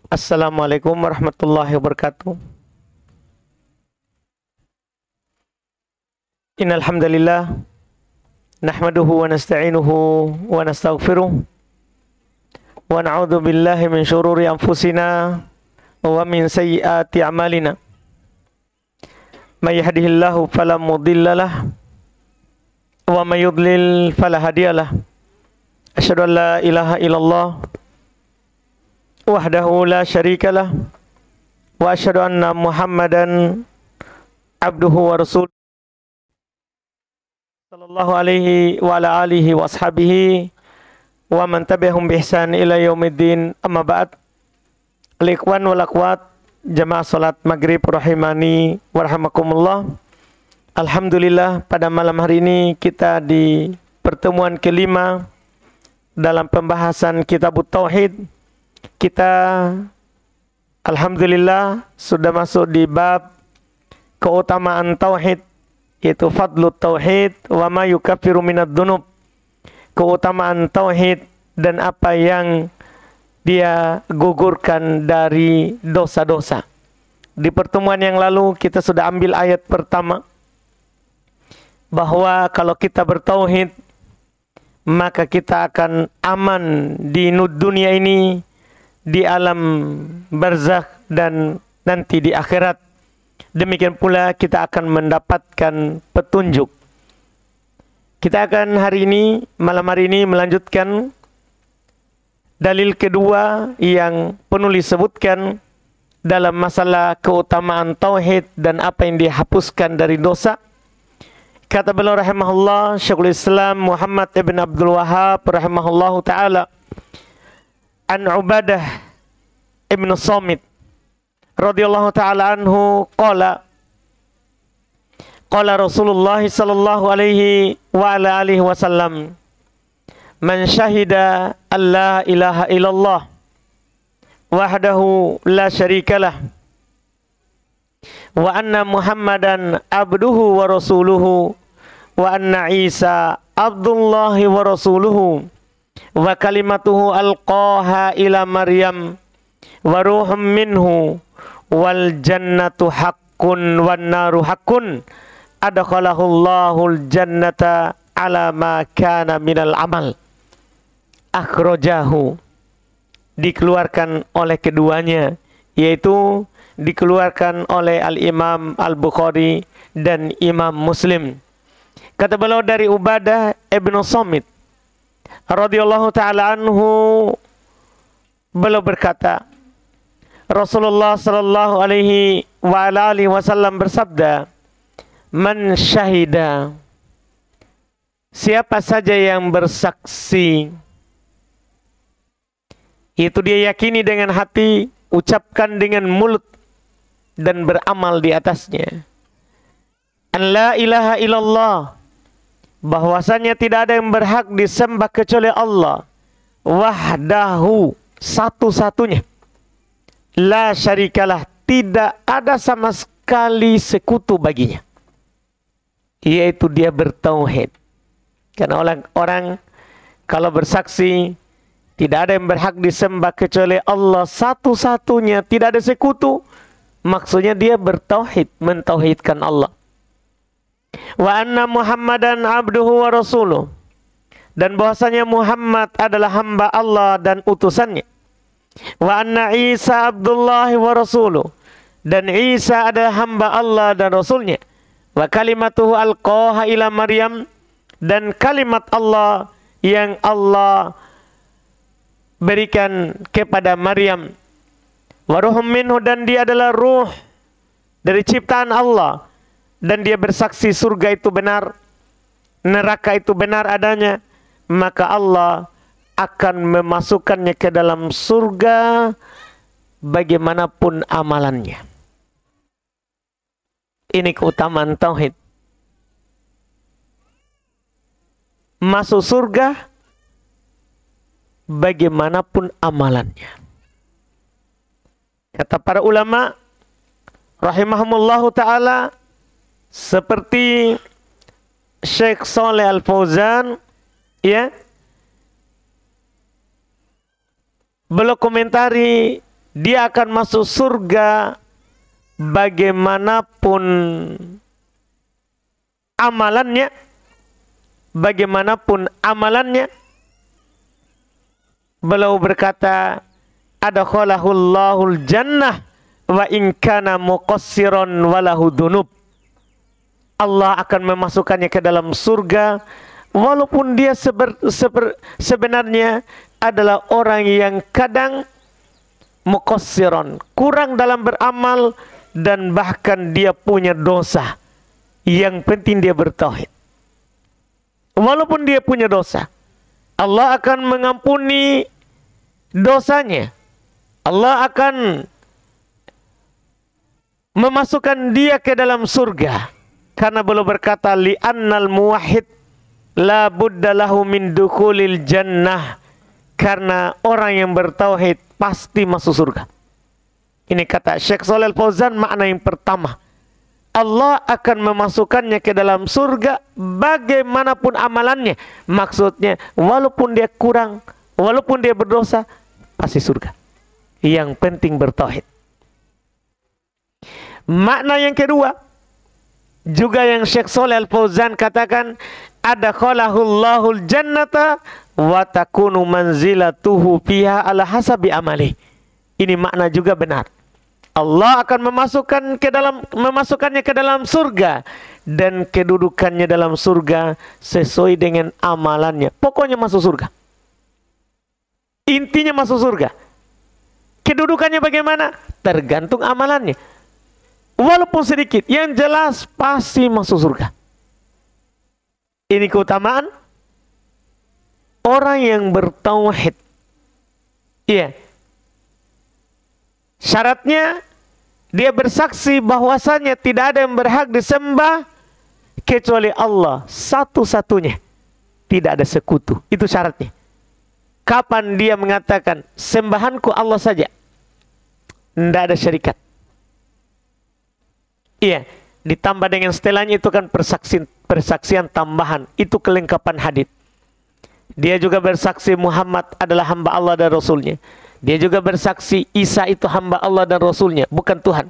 Assalamualaikum warahmatullahi wabarakatuh. Innal hamdalillah nahmaduhu wa nasta'inuhu wa nastaghfiruh wa na'udzu billahi min syururi anfusina wa min sayyiati a'malina. May yahdihillahu fala mudhillalah wa may yudlil fala hadiyalah. Asyhadu an la ilaha illallah wahdahu la syarikalah wa asyhadu anna Muhammadan abduhu wa rasul sallallahu alaihi wa ala alihi wa ashabihi wa man tabi'ahum bi ihsan ila yaumiddin. Amma ba'd. Al-ikhwan wal akhwat jamaah salat maghrib rahimani wa rahimakumullah. Alhamdulillah, pada malam hari ini kita di pertemuan kelima dalam pembahasan kitab Tauhid. Kita alhamdulillah sudah masuk di bab keutamaan tauhid, yaitu fadlut tauhid wa ma yukaffiru minad dunub. Keutamaan tauhid dan apa yang dia gugurkan dari dosa-dosa. Di pertemuan yang lalu kita sudah ambil ayat pertama, bahwa kalau kita bertauhid maka kita akan aman di dunia ini, di alam barzakh, dan nanti di akhirat. Demikian pula kita akan mendapatkan petunjuk. Kita akan malam hari ini melanjutkan dalil kedua yang penulis sebutkan dalam masalah keutamaan tauhid dan apa yang dihapuskan dari dosa. Kata beliau rahimahullah, Syekhul Islam Muhammad ibn Abdul Wahhab rahimahullahu ta'ala, an Ubadah ibn Samit radhiyallahu ta'ala anhu qala Rasulullah sallallahu alaihi wa ala alihi wasallam, man syahida an la ilaha illallah wahdahu la syarikalah wa anna Muhammadan abduhu wa rasuluhu wa anna Isa abdullahi wa rasuluhu wa kalimatuhu alqaha ila Maryam wa ruhum minhu wal jannatu haqqun wan naru haqqun adkhalahullahu jannata ala ma kana minal amal. Akhrajahu, dikeluarkan oleh keduanya, yaitu dikeluarkan oleh Al-Imam Al-Bukhari dan Imam Muslim. Kata beliau dari Ubadah ibn Samit radhiyallahu ta'ala anhu, beliau berkata, Rasulullah sallallahu alaihi wa alihi wasallam bersabda, man syahida, siapa saja yang bersaksi, itu dia yakini dengan hati, ucapkan dengan mulut, dan beramal di atasnya, an la ilaha illallah, bahwasanya tidak ada yang berhak disembah kecuali Allah, wahdahu, satu-satunya, la syarikalah, tidak ada sama sekali sekutu baginya, yaitu dia bertauhid. Karena orang kalau bersaksi tidak ada yang berhak disembah kecuali Allah satu-satunya, tidak ada sekutu, maksudnya dia bertauhid, mentauhidkan Allah. Wa anna Muhammadan abduhu wa rasuluh, dan bahwasanya Muhammad adalah hamba Allah dan utusannya. Wa anna Isa abdullahi wa rasuluh, dan Isa adalah hamba Allah dan rasulnya. Wa kalimatuhu alqaha ila Maryam, dan kalimat Allah yang Allah berikan kepada Maryam. Wa ruhum minhu, dan dia adalah ruh dari ciptaan Allah, dan dia bersaksi surga itu benar, neraka itu benar adanya, maka Allah akan memasukkannya ke dalam surga bagaimanapun amalannya. Ini keutamaan tauhid. Masuk surga bagaimanapun amalannya. Kata para ulama rahimahumullahu ta'ala, seperti Syekh Saleh Al-Fauzan, ya, beliau komentari dia akan masuk surga bagaimanapun amalannya, Beliau berkata, adakhalahul jannah wa in kana muqassiran walahu dunub. Allah akan memasukkannya ke dalam surga walaupun dia sebenarnya adalah orang yang kadang muqassiran, kurang dalam beramal, dan bahkan dia punya dosa. Yang penting dia bertauhid. Walaupun dia punya dosa, Allah akan mengampuni dosanya. Allah akan memasukkan dia ke dalam surga. Karena beliau berkata, li'annal muwahhid la budda lahu min dukhulil jannah. Karena orang yang bertauhid pasti masuk surga. Ini kata Syekh Shalih Al-Fauzan, makna yang pertama. Allah akan memasukkannya ke dalam surga bagaimanapun amalannya. Maksudnya, walaupun dia kurang, walaupun dia berdosa, pasti surga. Yang penting bertauhid. Makna yang kedua, juga yang Syekh Shalih Al-Fauzan katakan, adakhalahul jannata wa takunu manzilatuhu fiha ala hasabi amali. Ini makna juga benar. Allah akan memasukkannya ke dalam surga, dan kedudukannya dalam surga sesuai dengan amalannya. Pokoknya masuk surga. Intinya masuk surga. Kedudukannya bagaimana? Tergantung amalannya. Walaupun sedikit, yang jelas pasti masuk surga. Ini keutamaan orang yang bertauhid. Iya. Syaratnya dia bersaksi bahwasannya tidak ada yang berhak disembah kecuali Allah satu-satunya. Tidak ada sekutu. Itu syaratnya. Kapan dia mengatakan sembahanku Allah saja, tidak ada syarikat. Iya, ditambah dengan setelahnya itu kan persaksian tambahan. Itu kelengkapan hadits. Dia juga bersaksi Muhammad adalah hamba Allah dan Rasulnya. Dia juga bersaksi Isa itu hamba Allah dan Rasulnya, bukan Tuhan.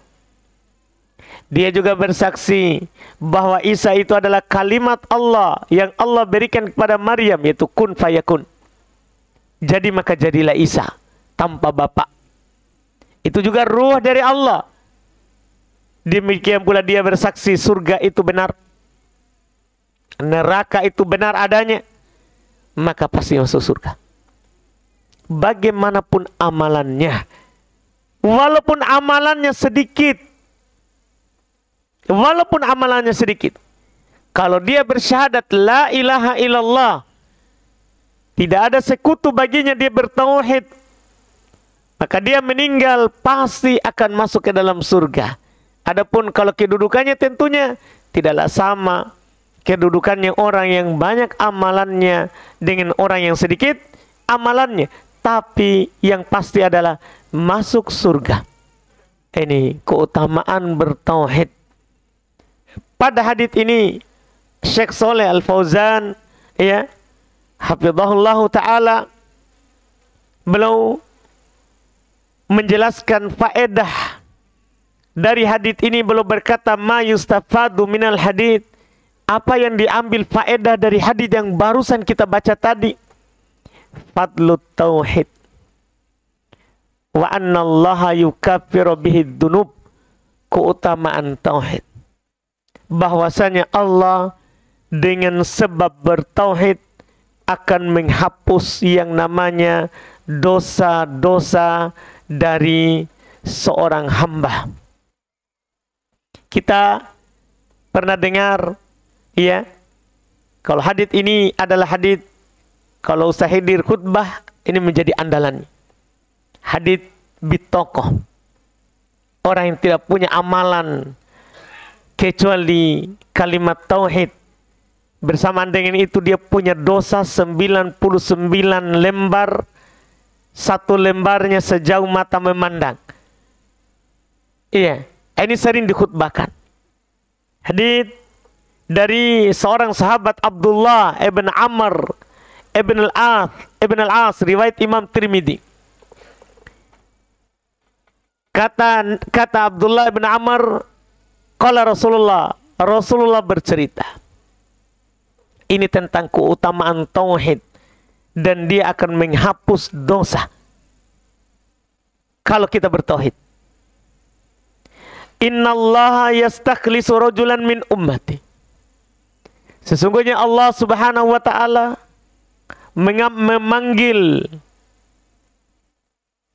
Dia juga bersaksi bahwa Isa itu adalah kalimat Allah yang Allah berikan kepada Maryam, yaitu kun fayakun. Jadi maka jadilah Isa tanpa bapak. Itu juga ruh dari Allah. Demikian pula dia bersaksi surga itu benar, neraka itu benar adanya, maka pasti masuk surga. Bagaimanapun amalannya, walaupun amalannya sedikit, kalau dia bersyahadat la ilaha illallah, tidak ada sekutu baginya, dia bertauhid, maka dia meninggal pasti akan masuk ke dalam surga. Adapun kalau kedudukannya tentunya tidaklah sama kedudukannya orang yang banyak amalannya dengan orang yang sedikit amalannya. Tapi yang pasti adalah masuk surga. Ini keutamaan bertauhid. Pada hadits ini Syekh Shalih Al-Fauzan, ya, hafizahullah taala, beliau menjelaskan faedah dari hadits ini. Beliau berkata, ma yustafadu minal hadits, apa yang diambil faedah dari hadits yang barusan kita baca tadi. Fadlut tauhid wa anna allaha yukaffiru bihi dzunub, keutamaan tauhid, bahwasanya Allah dengan sebab bertauhid akan menghapus yang namanya dosa-dosa dari seorang hamba. Kita pernah dengar, ya, kalau hadits ini adalah hadits, kalau Ustaz hadir khutbah, ini menjadi andalan. Hadits bitokoh. Orang yang tidak punya amalan kecuali kalimat tauhid. Bersamaan dengan itu dia punya dosa 99 lembar. Satu lembarnya sejauh mata memandang. Iya, ini sering dikhutbahkan. Hadits dari seorang sahabat Abdullah ibn Amr ibn al-As, riwayat Imam Tirmidzi. Kata Abdullah bin Amr, qala Rasulullah bercerita. Ini tentang keutamaan tauhid dan dia akan menghapus dosa kalau kita bertauhid. Innallaha yastakhlisu rajulan min ummati. Sesungguhnya Allah Subhanahu wa taala memanggil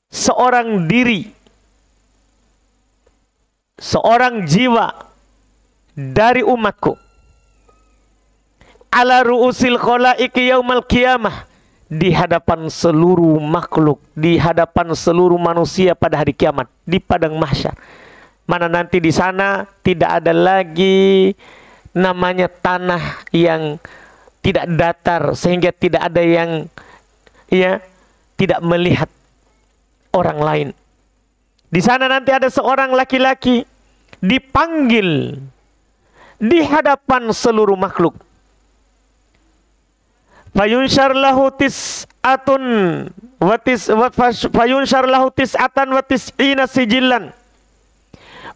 seorang diri, seorang jiwa dari umatku, ala ru'usil khalaiki yaumal qiyamah, di hadapan seluruh makhluk, di hadapan seluruh manusia pada hari kiamat, di padang mahsyar. Mana nanti di sana tidak ada lagi namanya tanah yang tidak datar, sehingga tidak ada yang tidak melihat orang lain. Di sana nanti ada seorang laki-laki dipanggil di hadapan seluruh makhluk. Fayunshar lahu tis'atan wa tis'ina sijillan.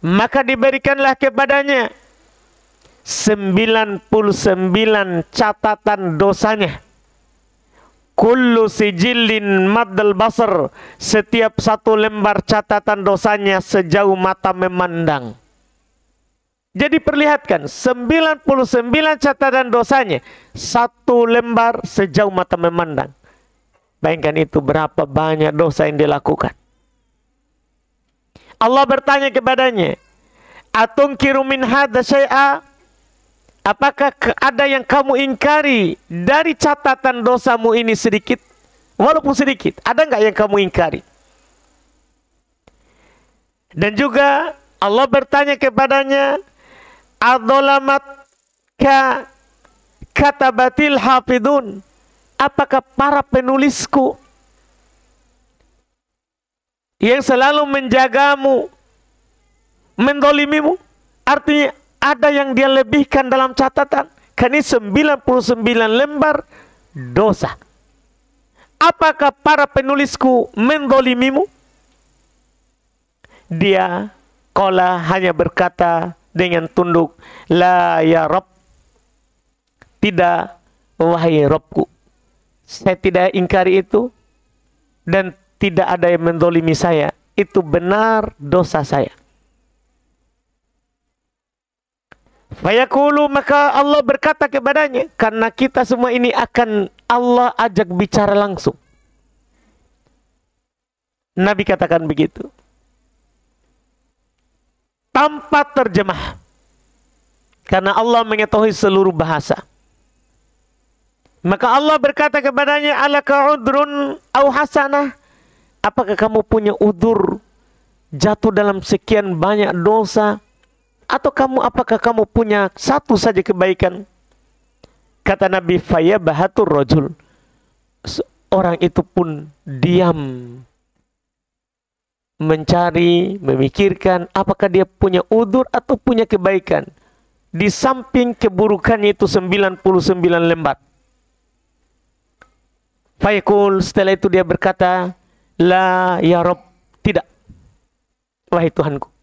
Maka diberikanlah kepadanya 99 catatan dosanya. Kullu sijillin maddal basar, setiap satu lembar catatan dosanya sejauh mata memandang. Jadi perlihatkan 99 catatan dosanya, satu lembar sejauh mata memandang. Bayangkan itu berapa banyak dosa yang dilakukan. Allah bertanya kepadanya, atunkiru min hadza syai'a? Apakah ada yang kamu ingkari dari catatan dosamu ini sedikit? Walaupun sedikit, ada nggak yang kamu ingkari? Dan juga Allah bertanya kepadanya, adzalamatka katabatil hafidun? Apakah para penulisku yang selalu menjagamu mendolimimu? Artinya ada yang dia lebihkan dalam catatan. Kan ini 99 lembar dosa. Apakah para penulisku mendolimimu? Dia qala hanya berkata dengan tunduk, la ya Rabb, tidak wahai Rabbku, saya tidak ingkari itu dan tidak ada yang mendolimi saya. Itu benar dosa saya. Fayaqulu, maka Allah berkata kepadanya, karena kita semua ini akan Allah ajak bicara langsung. Nabi katakan begitu tanpa terjemah, karena Allah mengetahui seluruh bahasa. Maka Allah berkata kepadanya, alaka udrun au hasanah? Apakah kamu punya udur jatuh dalam sekian banyak dosa? Atau apakah kamu punya satu saja kebaikan? Kata Nabi, fayabahatur rajul, orang itu pun diam, mencari, memikirkan apakah dia punya udur atau punya kebaikan di samping keburukannya itu 99 lembar. Fayaqul, setelah itu dia berkata, la ya Rabb, tidak wahai Tuhanku.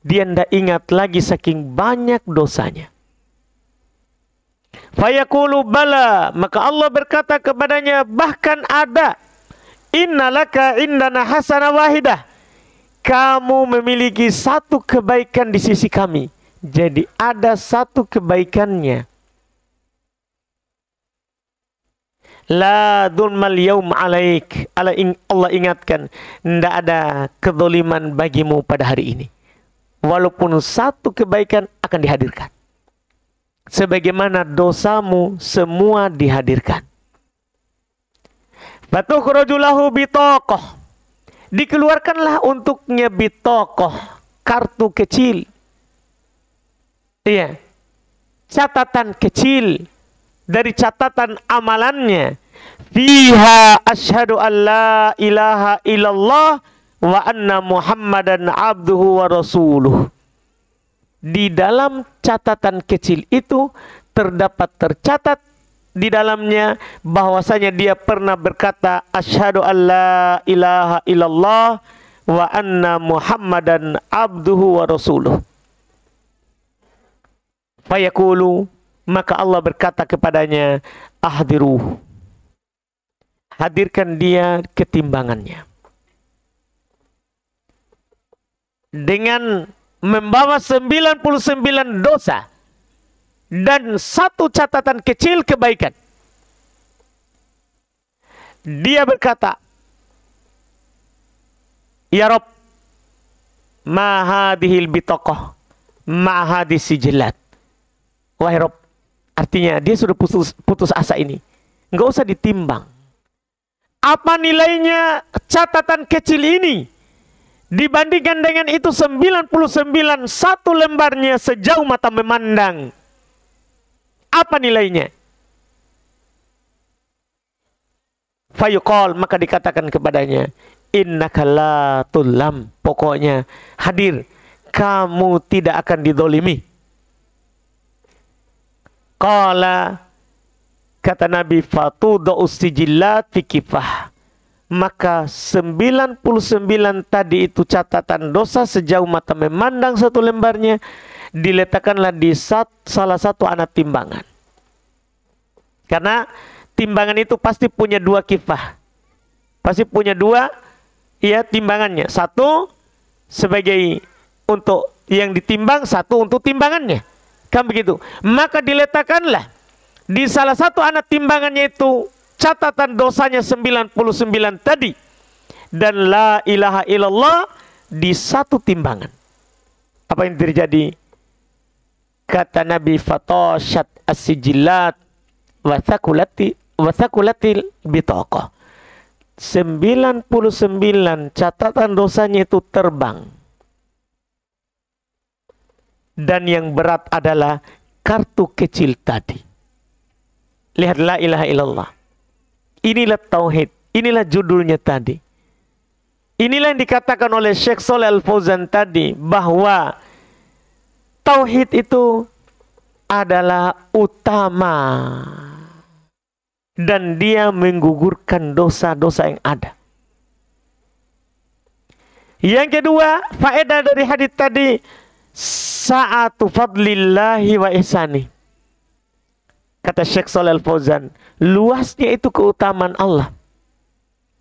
Dia tidak ingat lagi saking banyak dosanya. Fayaqulu bala, maka Allah berkata kepadanya, bahkan ada, innalaka indana hasanah wahidah, kamu memiliki satu kebaikan di sisi kami. Jadi ada satu kebaikannya. La dzulmal yaum alaik, Allah ingatkan, tidak ada kezaliman bagimu pada hari ini. Walaupun satu kebaikan akan dihadirkan, sebagaimana dosamu semua dihadirkan. Fatukhrajulahu bitaqah, dikeluarkanlah untuknya bitaqah, kartu kecil. Iya, catatan kecil dari catatan amalannya. Fiha asyhadu an la ilaha illallah wa anna Muhammadan abduhu wa rasuluh. Di dalam catatan kecil itu tercatat di dalamnya bahwasanya dia pernah berkata asyhadu an la ilaha illallah, wa anna Muhammadan abduhu wa rasuluh. Fayaqulu, maka Allah berkata kepadanya, ahdiruh, hadirkan dia ke timbangannya. Dengan membawa 99 dosa dan satu catatan kecil kebaikan. Dia berkata, ya Rob, ma hadhil bitaqah ma hadis sijilat. Wahai Rob, artinya dia sudah putus asa ini. Enggak usah ditimbang. Apa nilainya catatan kecil ini dibandingkan dengan itu 99 satu lembarnya sejauh mata memandang? Apa nilainya? Fayuqal, maka dikatakan kepadanya, innaka la tulam, pokoknya hadir, kamu tidak akan didolimi. Qala, kata Nabi, fatudu sijillat fi kifah, maka 99 tadi itu catatan dosa sejauh mata memandang satu lembarnya diletakkanlah di salah satu anak timbangan. Karena timbangan itu pasti punya dua kifah, pasti punya dua ya timbangannya, satu sebagai untuk yang ditimbang, satu untuk timbangannya, kan begitu. Maka diletakkanlah di salah satu anak timbangannya itu catatan dosanya 99 tadi dan la ilaha illallah di satu timbangan. Apa yang terjadi? Kata Nabi, fatashat as-sijillat wa thaqulatil bitaqah. 99 catatan dosanya itu terbang. Dan yang berat adalah kartu kecil tadi. Lihat, la ilaha illallah. Inilah tauhid. Inilah judulnya tadi. Inilah yang dikatakan oleh Syekh Shalih Al Fauzan tadi, bahwa tauhid itu adalah utama dan dia menggugurkan dosa-dosa yang ada. Yang kedua, faedah dari hadits tadi, sa'atu fadlillahi wa ihsani. Kata Syekh Shalih Al Fauzan, luasnya itu keutamaan Allah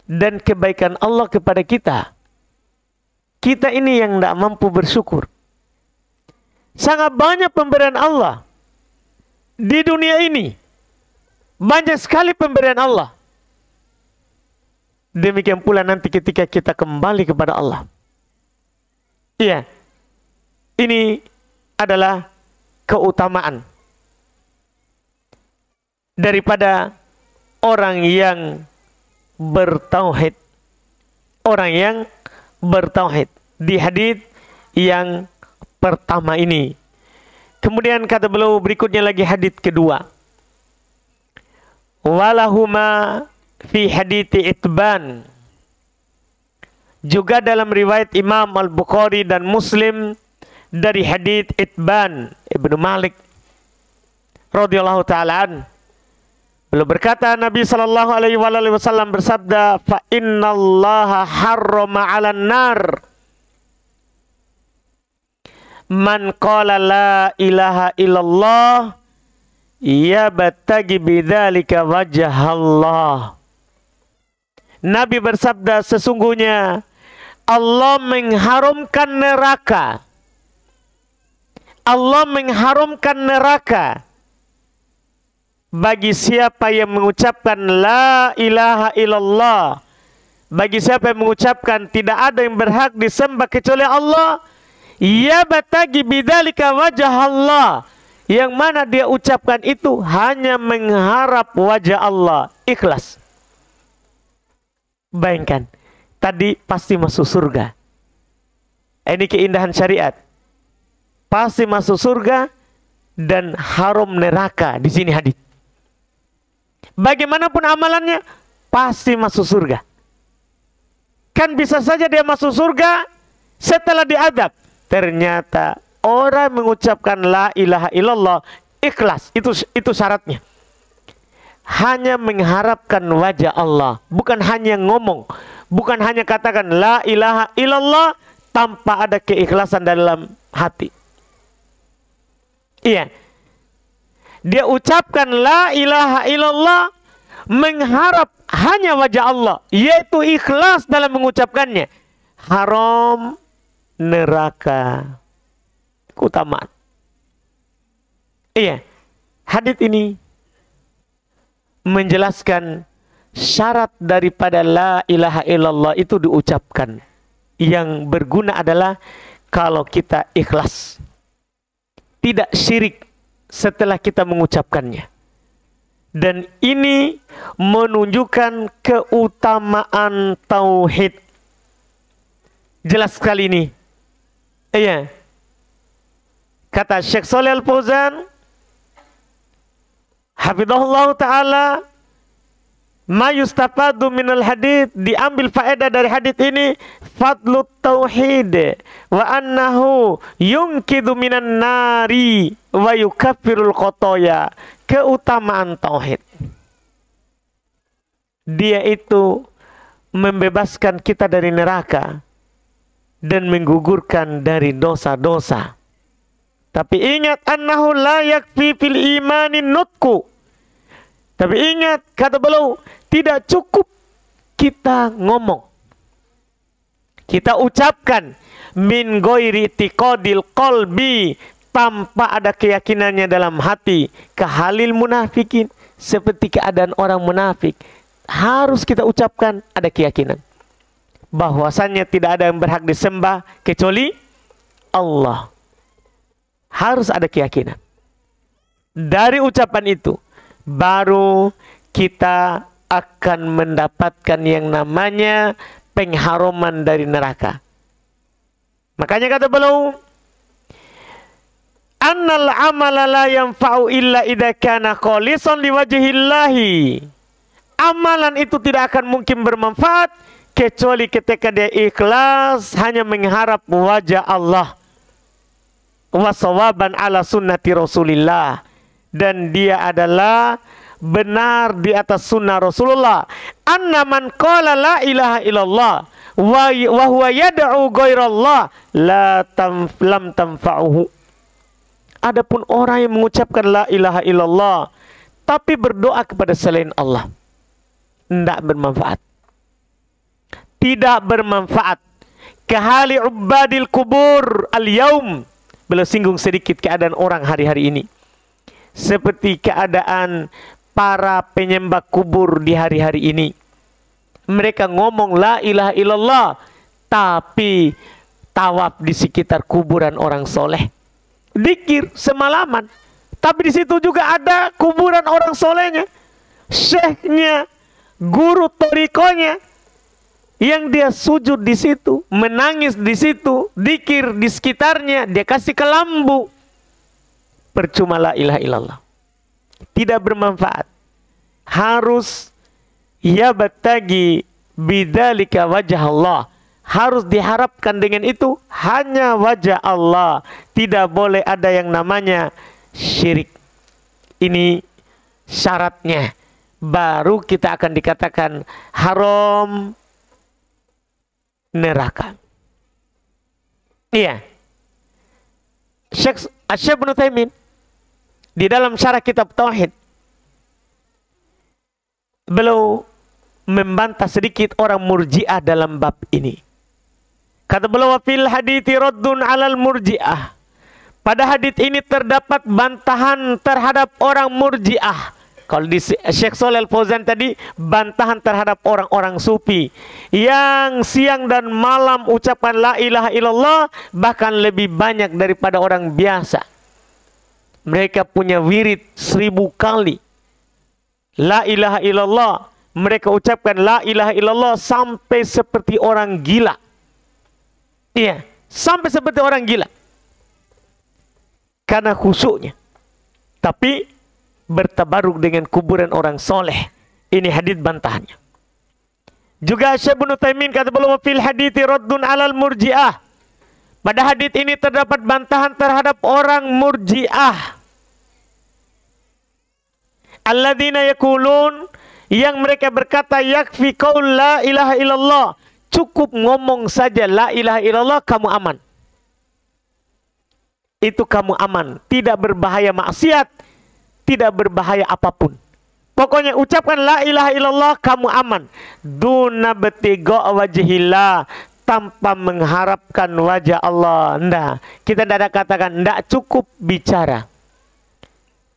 dan kebaikan Allah kepada kita. Kita ini yang tidak mampu bersyukur. Sangat banyak pemberian Allah di dunia ini. Banyak sekali pemberian Allah. Demikian pula nanti ketika kita kembali kepada Allah. Iya. Ini adalah keutamaan daripada orang yang bertauhid. Orang yang bertauhid di hadits yang pertama ini. Kemudian kata beliau berikutnya lagi hadits kedua. Walahuma fi hadithi Itban. Juga dalam riwayat Imam Al-Bukhari dan Muslim dari hadits Itban Ibnu Malik radhiyallahu ta'ala an. Beliau berkata, Nabi sallallahu alaihi wasallam bersabda, fa innallaha harrama 'alan nar man qala la ilaha illallah yabtagi bidzalika wajhallah. Nabi bersabda, sesungguhnya Allah mengharamkan neraka. Allah mengharamkan neraka bagi siapa yang mengucapkan la ilaha illallah, bagi siapa yang mengucapkan tidak ada yang berhak disembah kecuali Allah, ya batagi bidzalika wajah Allah, yang mana dia ucapkan itu hanya mengharap wajah Allah, ikhlas. Bayangkan, tadi pasti masuk surga. Ini keindahan syariat. Pasti masuk surga dan haram neraka di sini hadits. Bagaimanapun amalannya, pasti masuk surga. Kan bisa saja dia masuk surga setelah diadab. Ternyata orang mengucapkan la ilaha illallah ikhlas, itu syaratnya. Hanya mengharapkan wajah Allah, bukan hanya ngomong, Bukan hanya katakan la ilaha illallah tanpa ada keikhlasan dalam hati. Iya. Dia ucapkan la ilaha illallah mengharap hanya wajah Allah, yaitu ikhlas dalam mengucapkannya. Haram, neraka, keutamaan. Iya. Hadits ini menjelaskan syarat daripada la ilaha illallah itu diucapkan. Yang berguna adalah kalau kita ikhlas, tidak syirik setelah kita mengucapkannya. Dan ini menunjukkan keutamaan tauhid. Jelas sekali ini. Iya. Kata Syekh Shalih Al Fauzan, hafizahullah ta'ala, ma yustafadu minal hadits, diambil faedah dari hadits ini, fadlut tauhid wa annahu yunkidu minan nari wa yukaffirul khotoya. Keutamaan tauhid, dia itu membebaskan kita dari neraka dan menggugurkan dari dosa-dosa. Tapi ingat, annahu la yakfi fil imani nutku. Tapi ingat, kata beliau, tidak cukup kita ngomong, kita ucapkan min ghairi tiqadil qalbi, tanpa ada keyakinannya dalam hati. Kahalil munafikin, seperti keadaan orang munafik. Harus kita ucapkan, ada keyakinan bahwasannya tidak ada yang berhak disembah kecuali Allah. Harus ada keyakinan. Dari ucapan itu baru kita akan mendapatkan yang namanya pengharaman dari neraka. Makanya kata beliau, annal amala la yanfa'u illa idza kana khalisan liwajhillahi. Amalan itu tidak akan mungkin bermanfaat kecuali ketika dia ikhlas hanya mengharap wajah Allah. Wasawaban ala sunnati Rasulillah, dan dia adalah benar di atas sunnah Rasulullah. Anna man qala la ilaha illallah wa huwa yad'u ghairallah lam tanfa'uhu. Adapun orang yang mengucapkan la ilaha illallah tapi berdoa kepada selain Allah, tidak bermanfaat. Tidak bermanfaat. Kahali ubadil kubur al-yaum. Beliau singgung sedikit keadaan orang hari-hari ini. Seperti keadaan para penyembah kubur di hari-hari ini. Mereka ngomong la ilaha illallah, tapi tawaf di sekitar kuburan orang soleh. Dikir semalaman, tapi di situ juga ada kuburan orang solehnya, syekhnya, guru torikonya, yang dia sujud di situ, menangis di situ, dikir di sekitarnya, dia kasih kelambu. Percuma la ilaha illallah, tidak bermanfaat. Harus ya batagi bidzalika wajah Allah. Harus diharapkan dengan itu hanya wajah Allah. Tidak boleh ada yang namanya syirik. Ini syaratnya. Baru kita akan dikatakan haram neraka. Iya. Syekh Ibnu Taimin di dalam syarah kitab Tauhid, beliau membantah sedikit orang Murji'ah dalam bab ini. Kata beliau, fil hadithi raddun alal Murji'ah. Pada hadits ini terdapat bantahan terhadap orang Murji'ah. Kalau di Syekh Shalih Al Fauzan tadi, bantahan terhadap orang-orang sufi yang siang dan malam ucapkan la ilaha illallah, bahkan lebih banyak daripada orang biasa. Mereka punya wirid 1000 kali la ilaha illallah. Mereka ucapkan la ilaha illallah sampai seperti orang gila. Iya, sampai seperti orang gila karena khusyuknya. Tapi bertabaruk dengan kuburan orang soleh. Ini hadits bantahannya. Juga Syekh Ibnu Taimin kata beliau, fil hadithi raddun alal Murji'ah. Pada hadits ini terdapat bantahan terhadap orang Murji'ah. Alladzina yaqulun, yang mereka berkata yakfi qaul la ilaha illallah, cukup ngomong saja la ilaha illallah, kamu aman. Itu kamu aman, tidak berbahaya maksiat, tidak berbahaya apapun. Pokoknya ucapkan la ilaha illallah, kamu aman. Duna betigo wajhillah, tanpa mengharapkan wajah Allah. Nah, kita tidak ada katakan, tidak cukup bicara,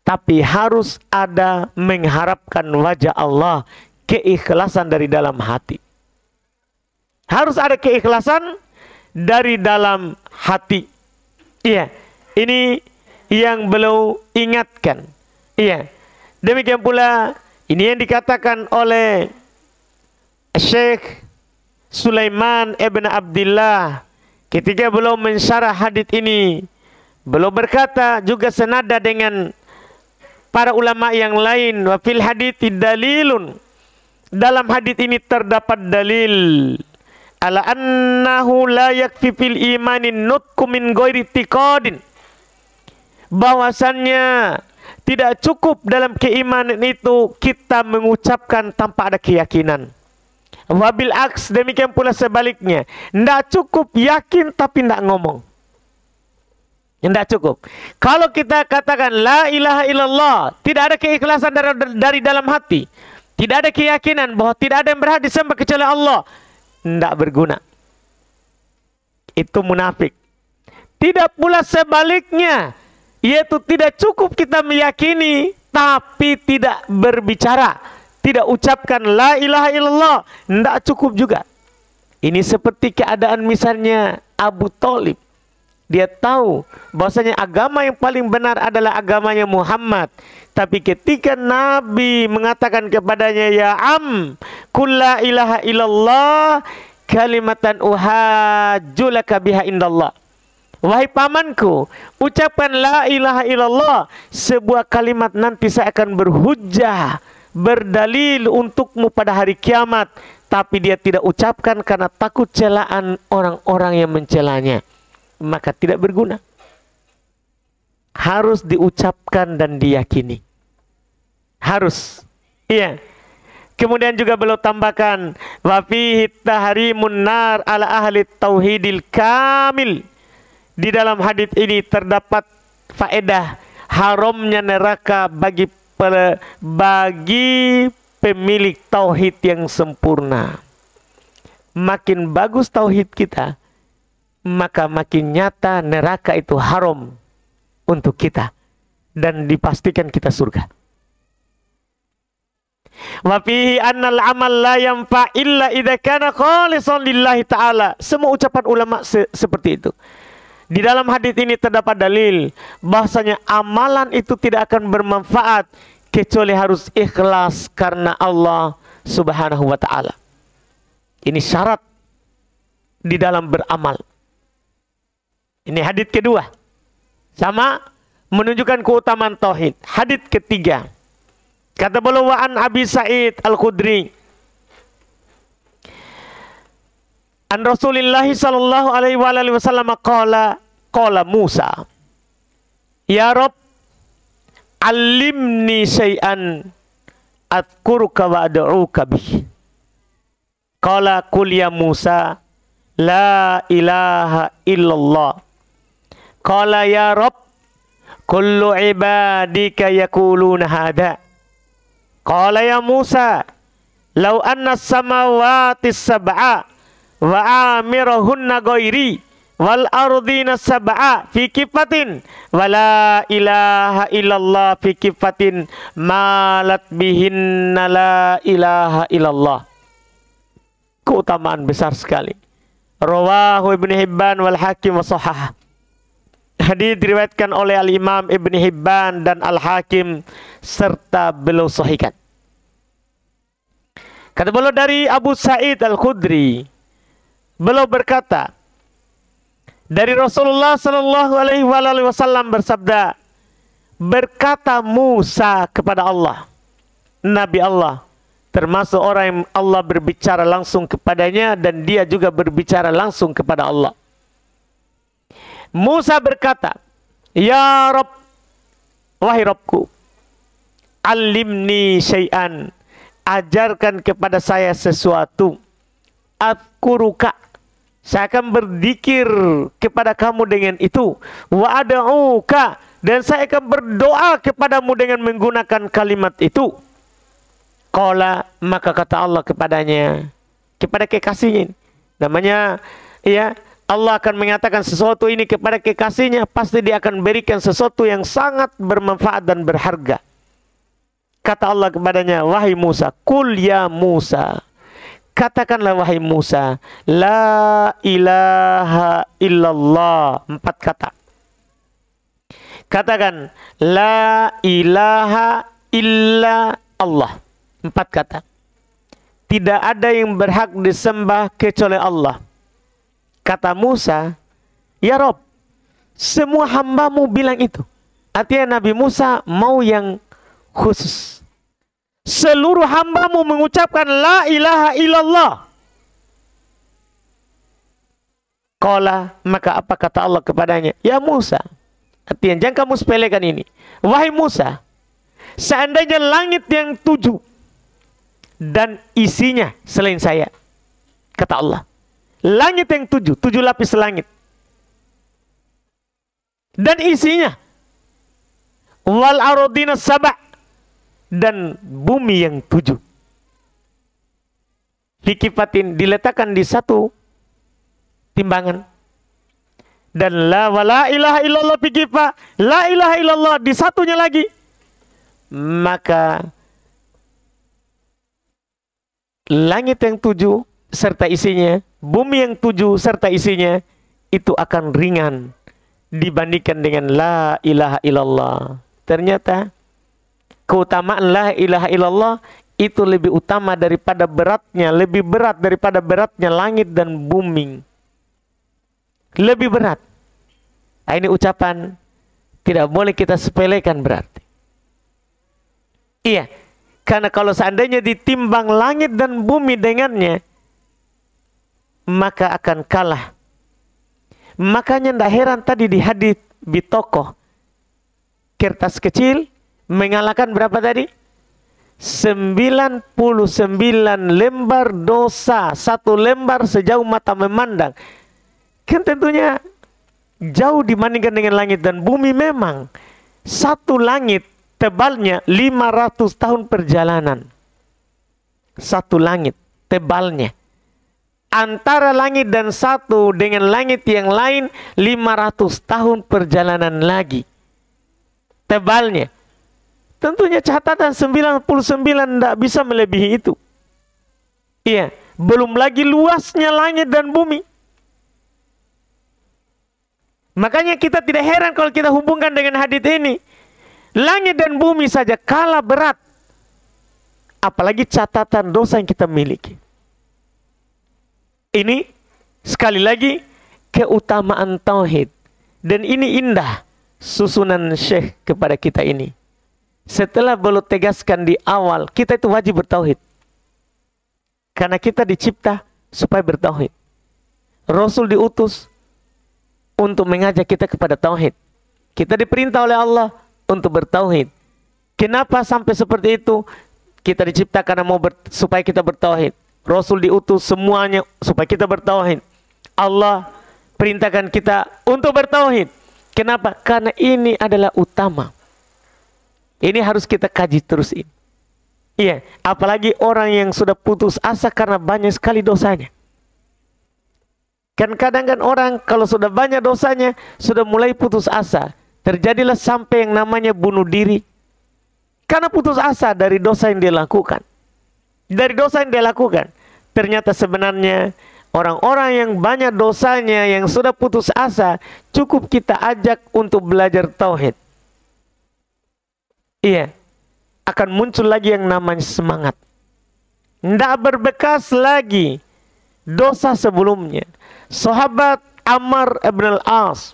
tapi harus ada mengharapkan wajah Allah, keikhlasan dari dalam hati. Harus ada keikhlasan dari dalam hati. Iya, ini yang beliau ingatkan. Iya, demikian pula ini yang dikatakan oleh Syekh Sulaiman ibn Abdullah ketika beliau mensyarah hadits ini. Beliau berkata juga senada dengan para ulama yang lain, wa fil hadithi dalilun, dalam hadits ini terdapat dalil ala annahu la yakfi fil imanin nutqu min ghairi tiqadin, bahwasannya tidak cukup dalam keimanan itu kita mengucapkan tanpa ada keyakinan. Wabil aks, demikian pula sebaliknya, tidak cukup yakin tapi tidak ngomong. Tidak cukup. Kalau kita katakan la ilaha illallah, tidak ada keikhlasan dari dalam hati, tidak ada keyakinan bahwa tidak ada yang berhak disembah kecuali Allah, tidak berguna. Itu munafik. Tidak pula sebaliknya, yaitu tidak cukup kita meyakini tapi tidak berbicara, tidak ucapkan la ilaha illallah, tidak cukup juga. Ini seperti keadaan misalnya Abu Thalib. Dia tahu bahwasanya agama yang paling benar adalah agamanya Muhammad. Tapi ketika Nabi mengatakan kepadanya, ya am, qul la ilaha illallah kalimatan uhajjulaka biha indallah. Wahai pamanku, ucapkan la ilaha illallah, sebuah kalimat nanti saya akan berhujjah, berdalil untukmu pada hari kiamat. Tapi dia tidak ucapkan karena takut celaan orang-orang yang mencelanya, maka tidak berguna. Harus diucapkan dan diyakini. Harus. Iya. Kemudian juga beliau tambahkan, wa fihi tahrimun nar ala ahli tauhidil kamil. Di dalam hadis ini terdapat faedah haramnya neraka bagi pemilik tauhid yang sempurna. Makin bagus tauhid kita, maka makin nyata neraka itu haram untuk kita dan dipastikan kita surga. Wa fihi annal amal la yanfa illa idza kana khalisan lillahi ta'ala. Semua ucapan ulama seperti itu. Di dalam hadis ini terdapat dalil bahwasanya amalan itu tidak akan bermanfaat kecuali harus ikhlas karena Allah Subhanahu wa taala. Ini syarat di dalam beramal. Ini hadits kedua, sama menunjukkan keutamaan tauhid. Hadits ketiga, kata beliau, wa an Abi Sa'id Al-Khudri an Rasulillah sallallahu alaihi wasallam qala Musa, ya Rabb, alimni syai'an adkuruka wa ad'uka bih. Qala qul ya Musa la ilaha illallah. Qala ya Rabb, kullu ibadika yaquluna hadha. Qala ya Musa, law anna samawati sab'a wa amirahunna ghairi wal ardina sab'a fi kifatin wa la ilaha illallah fi kifatin malat bihinna la ilaha illallah. Keutamaan besar sekali. Rawahu Ibnu Hibban wal Hakim wa shahhah. Hadis diriwayatkan oleh Al-Imam Ibnu Hibban dan Al-Hakim serta beliau sahihkan. Kata beliau dari Abu Sa'id Al-Khudri, beliau berkata, dari Rasulullah sallallahu alaihi wasallam bersabda, berkata Musa kepada Allah, Nabi Allah, termasuk orang yang Allah berbicara langsung kepadanya dan dia juga berbicara langsung kepada Allah. Musa berkata, ya Rabb, wahai Rabbku, alimni syai'an, ajarkan kepada saya sesuatu, adkuruka. Saya akan berzikir kepada kamu dengan itu. Wa ad'uka, dan saya akan berdoa kepadamu dengan menggunakan kalimat itu. Qala, maka kata Allah kepadanya, kepada kekasihnya. Namanya, ya, Allah akan mengatakan sesuatu ini kepada kekasihnya, pasti dia akan berikan sesuatu yang sangat bermanfaat dan berharga. Kata Allah kepadanya, wahai Musa, kul ya Musa, katakanlah wahai Musa, la ilaha illallah. 4 kata. Katakan, la ilaha illa Allah. 4 kata. Tidak ada yang berhak disembah kecuali Allah. Kata Musa, ya Rob, semua hambamu bilang itu. Artinya Nabi Musa mau yang khusus. Seluruh hambamu mengucapkan la ilaha illallah. Qala, maka apa kata Allah kepadanya? Ya Musa, artinya jangan kamu sepelekan ini. Wahai Musa, seandainya langit yang 7 dan isinya selain saya, kata Allah, langit yang 7 lapis langit, dan isinya, wal aradina sab'a, dan bumi yang 7, fikifatin, diletakkan di satu timbangan, dan la ilaha illallah fikifa, la ilaha illallah di satunya lagi, maka langit yang 7 serta isinya, bumi yang 7 serta isinya, itu akan ringan dibandingkan dengan la ilaha illallah. Ternyata keutamaan la ilaha illallah itu lebih utama daripada beratnya, lebih berat daripada beratnya langit dan bumi. Lebih berat. Nah, ini ucapan tidak boleh kita sepelekan berarti. Iya, karena kalau seandainya ditimbang langit dan bumi dengannya, maka akan kalah. Makanya tidak heran tadi di hadits bitokoh, kertas kecil mengalahkan berapa tadi? 99 lembar dosa, 1 lembar sejauh mata memandang. Kan tentunya jauh dibandingkan dengan langit dan bumi. Memang satu langit tebalnya 500 tahun perjalanan. Satu langit tebalnya. Antara langit dan satu dengan langit yang lain 500 tahun perjalanan lagi tebalnya. Tentunya catatan 99 tidak bisa melebihi itu. Iya, belum lagi luasnya langit dan bumi. Makanya kita tidak heran kalau kita hubungkan dengan hadits ini. Langit dan bumi saja kalah berat, apalagi catatan dosa yang kita miliki. Ini sekali lagi keutamaan tauhid. Dan ini indah susunan Syekh kepada kita ini. Setelah beliau tegaskan di awal, kita itu wajib bertauhid. Karena kita dicipta supaya bertauhid. Rasul diutus untuk mengajak kita kepada tauhid. Kita diperintah oleh Allah untuk bertauhid. Kenapa sampai seperti itu? Kita dicipta karena supaya kita bertauhid. Rasul diutus semuanya supaya kita bertauhid. Allah perintahkan kita untuk bertauhid. Kenapa? Karena ini adalah utama. Ini harus kita kaji terus ini. Iya, apalagi orang yang sudah putus asa karena banyak sekali dosanya. Kan kadang orang kalau sudah banyak dosanya, sudah mulai putus asa. Terjadilah sampai yang namanya bunuh diri. Karena putus asa dari dosa yang dia lakukan. Dari dosa yang dia lakukan. Ternyata sebenarnya orang-orang yang banyak dosanya, yang sudah putus asa, cukup kita ajak untuk belajar tauhid. Iya, akan muncul lagi yang namanya semangat. Tidak berbekas lagi dosa sebelumnya. Sahabat Ammar ibn al-As,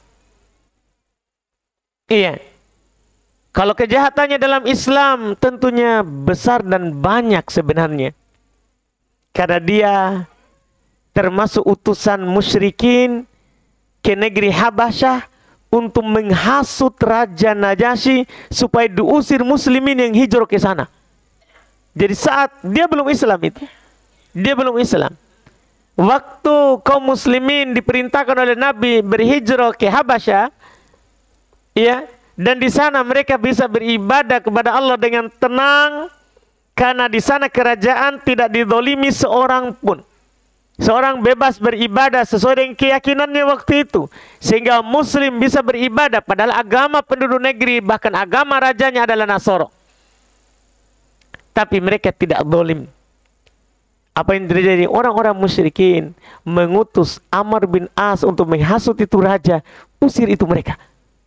iya, kalau kejahatannya dalam Islam tentunya besar dan banyak sebenarnya. Karena dia termasuk utusan musyrikin ke negeri Habasyah untuk menghasut Raja Najasyi supaya diusir muslimin yang hijrah ke sana. Jadi saat dia belum Islam itu, dia belum Islam. waktu kaum muslimin diperintahkan oleh Nabi berhijrah ke Habasyah, ya, dan di sana mereka bisa beribadah kepada Allah dengan tenang, karena di sana kerajaan tidak dizalimi seorang pun. Seorang bebas beribadah sesuai dengan keyakinannya waktu itu, sehingga muslim bisa beribadah, padahal agama penduduk negeri, bahkan agama rajanya adalah Nasoro. Tapi mereka tidak zalim. Apa yang terjadi? Orang-orang musyrikin mengutus Amr bin As untuk menghasut itu raja. Usir itu mereka.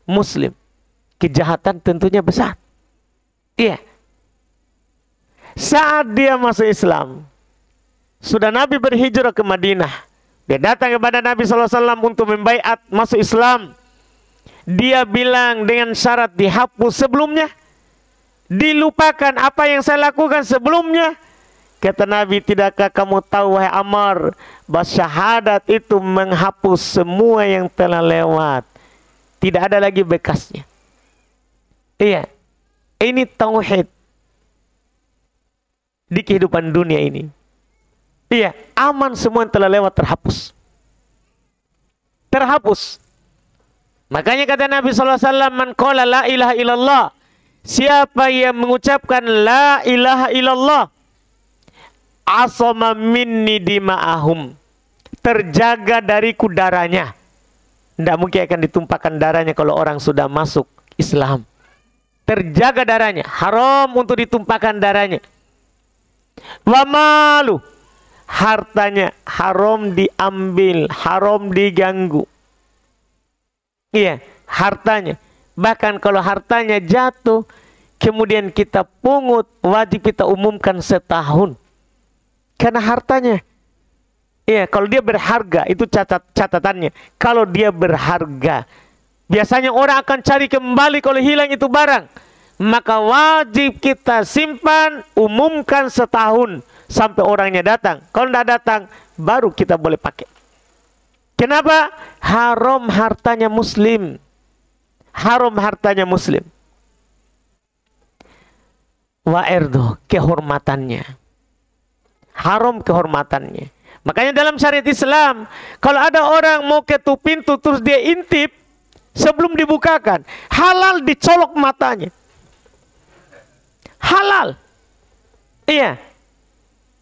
Muslim. Kejahatan tentunya besar. Iya. Saat dia masuk Islam, sudah Nabi berhijrah ke Madinah. Dia datang kepada Nabi SAW untuk membaiat masuk Islam. Dia bilang dengan syarat dihapus sebelumnya, dilupakan apa yang saya lakukan sebelumnya. Kata Nabi, tidakkah kamu tahu wahai Ammar, bahwa syahadat itu menghapus semua yang telah lewat, tidak ada lagi bekasnya. Iya, ini tauhid di kehidupan dunia ini. Iya, aman, semua yang telah lewat terhapus. Terhapus. Makanya kata Nabi SAW, man qala la ilaha illallah, siapa yang mengucapkan la ilaha illallah, asama minni dima'ahum, terjaga dariku darahnya. Tidak mungkin akan ditumpahkan darahnya kalau orang sudah masuk Islam. Terjaga darahnya, haram untuk ditumpahkan darahnya. Wa malu, hartanya haram diambil, haram diganggu. Iya, hartanya. Bahkan kalau hartanya jatuh, kemudian kita pungut, wajib kita umumkan setahun. Karena hartanya, iya, kalau dia berharga, itu catatannya. Kalau dia berharga, biasanya orang akan cari kembali kalau hilang itu barang. Maka wajib kita simpan, umumkan setahun sampai orangnya datang. Kalau tidak datang, baru kita boleh pakai. Kenapa? Haram hartanya muslim. Haram hartanya muslim. Wa irdo, kehormatannya. Haram kehormatannya. Makanya dalam syariat Islam, kalau ada orang mau ketuk pintu terus dia intip, sebelum dibukakan, halal dicolok matanya. Halal. Iya.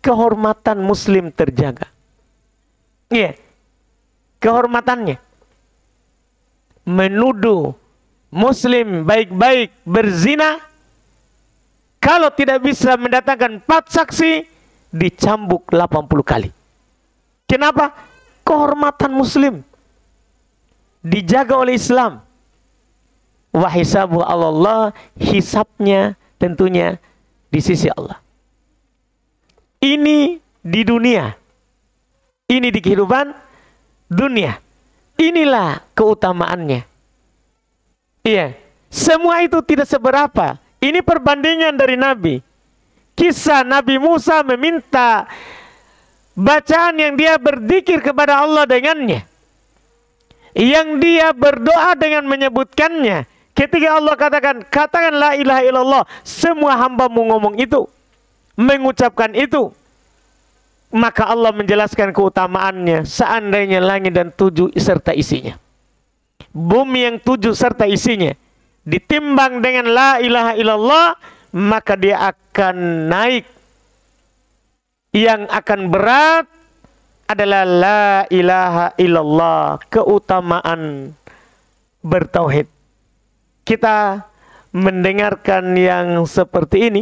Kehormatan muslim terjaga. Iya. Kehormatannya. Menuduh muslim baik-baik berzina, kalau tidak bisa mendatangkan 4 saksi, dicambuk 80 kali. Kenapa? Kehormatan muslim dijaga oleh Islam. Wa hisabu Allah, hisabnya tentunya di sisi Allah. Ini di dunia, ini di kehidupan dunia. Inilah keutamaannya. Iya, semua itu tidak seberapa. Ini perbandingan dari Nabi. Kisah Nabi Musa meminta bacaan yang dia berzikir kepada Allah dengannya, yang dia berdoa dengan menyebutkannya. Ketika Allah katakan la ilaha illallah, semua hambamu ngomong itu, mengucapkan itu, maka Allah menjelaskan keutamaannya. Seandainya langit dan 7 serta isinya, bumi yang 7 serta isinya, ditimbang dengan la ilaha illallah, maka dia akan naik. Yang akan berat adalah la ilaha illallah, keutamaan bertauhid. Kita mendengarkan yang seperti ini,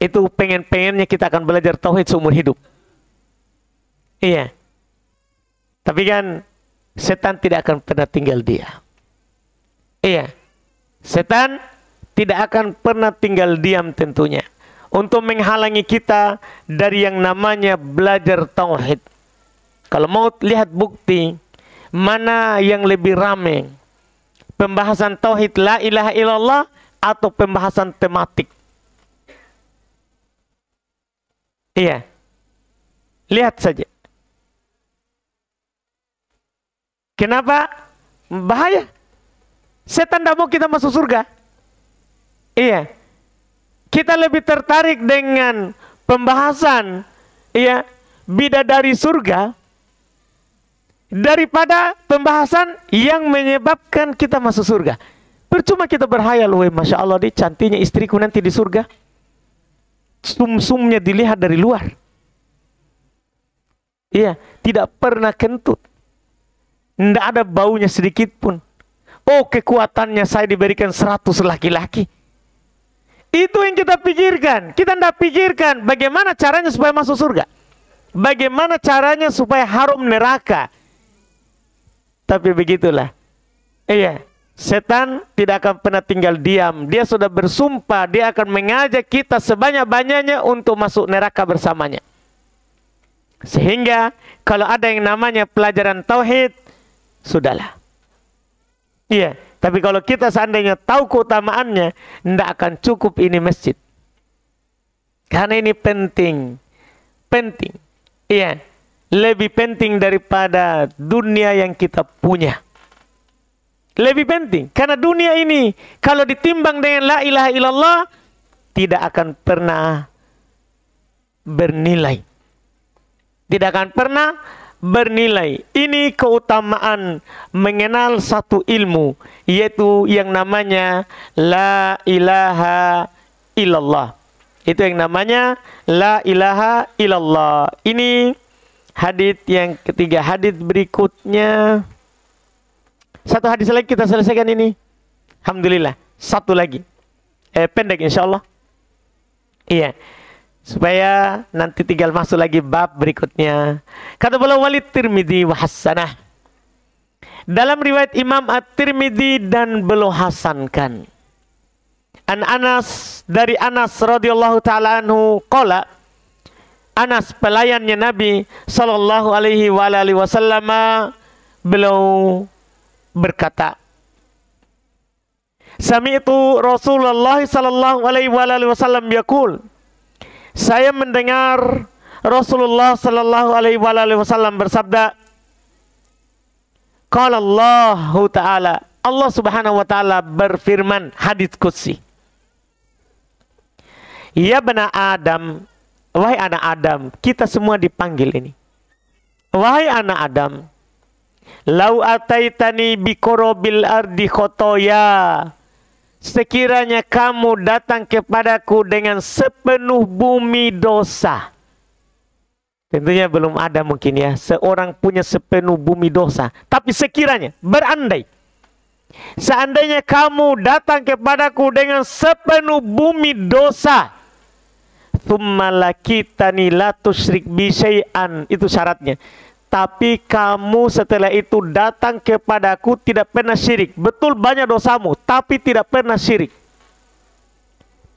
itu pengen-pengennya kita akan belajar tauhid seumur hidup. Iya. Tapi kan setan tidak akan pernah tinggal dia. Iya. Setan tidak akan pernah tinggal diam tentunya, untuk menghalangi kita dari yang namanya belajar tauhid. Kalau mau lihat bukti, mana yang lebih ramai, pembahasan tauhid la ilaha illallah atau pembahasan tematik? Iya. Lihat saja. Kenapa? Bahaya. Setan tidak mau kita masuk surga. Iya. Kita lebih tertarik dengan pembahasan, iya, bidadari surga daripada pembahasan yang menyebabkan kita masuk surga. Percuma kita berhayal, weh, Masya Allah, di cantiknya istriku nanti di surga. Sumsumnya dilihat dari luar. Iya, tidak pernah kentut. Tidak ada baunya sedikit pun. Oh, kekuatannya saya diberikan 100 laki-laki. Itu yang kita pikirkan. Kita tidak pikirkan bagaimana caranya supaya masuk surga. Bagaimana caranya supaya harum neraka. Tapi begitulah. Iya, setan tidak akan pernah tinggal diam. Dia sudah bersumpah, dia akan mengajak kita sebanyak-banyaknya untuk masuk neraka bersamanya. Sehingga kalau ada yang namanya pelajaran tauhid, sudahlah. Iya, tapi kalau kita seandainya tahu keutamaannya, tidak akan cukup ini masjid. Karena ini penting. Penting. Iya. Lebih penting daripada dunia yang kita punya. Lebih penting. Karena dunia ini, kalau ditimbang dengan la ilaha illallah, tidak akan pernah bernilai. Tidak akan pernah bernilai. Ini keutamaan mengenal satu ilmu, yaitu yang namanya la ilaha illallah. Itu yang namanya la ilaha illallah. Ini hadits yang ketiga. Hadits berikutnya, satu hadis lagi kita selesaikan ini. Alhamdulillah. Satu lagi. Pendek insya Allah. Iya. Supaya nanti tinggal masuk lagi bab berikutnya. Kata beliau Walid Tirmidzi wa hasanah. Dalam riwayat Imam At-Tirmidzi dan beliau hasankan. An Anas, dari Anas radhiyallahu taala anhu qala, Anas pelayannya Nabi sallallahu alaihi wasallam, beliau berkata, Sami'tu Rasulullah sallallahu alaihi wasallam yaqul, saya mendengar Rasulullah sallallahu alaihi wasallam bersabda, qala Allah taala, Allah subhanahu wa taala berfirman, hadits qudsi, ya bani Adam, wahai anak Adam, kita semua dipanggil ini. Wahai anak Adam, lau ataitani biqorobil ardi khotoya, sekiranya kamu datang kepadaku dengan sepenuh bumi dosa. Tentunya belum ada mungkin ya seorang punya sepenuh bumi dosa. Tapi sekiranya, berandai, seandainya kamu datang kepadaku dengan sepenuh bumi dosa, tsumma lakitani la tusyrik bi syai'an, itu syaratnya. Tapi kamu setelah itu datang kepadaku tidak pernah syirik. Betul banyak dosamu, tapi tidak pernah syirik.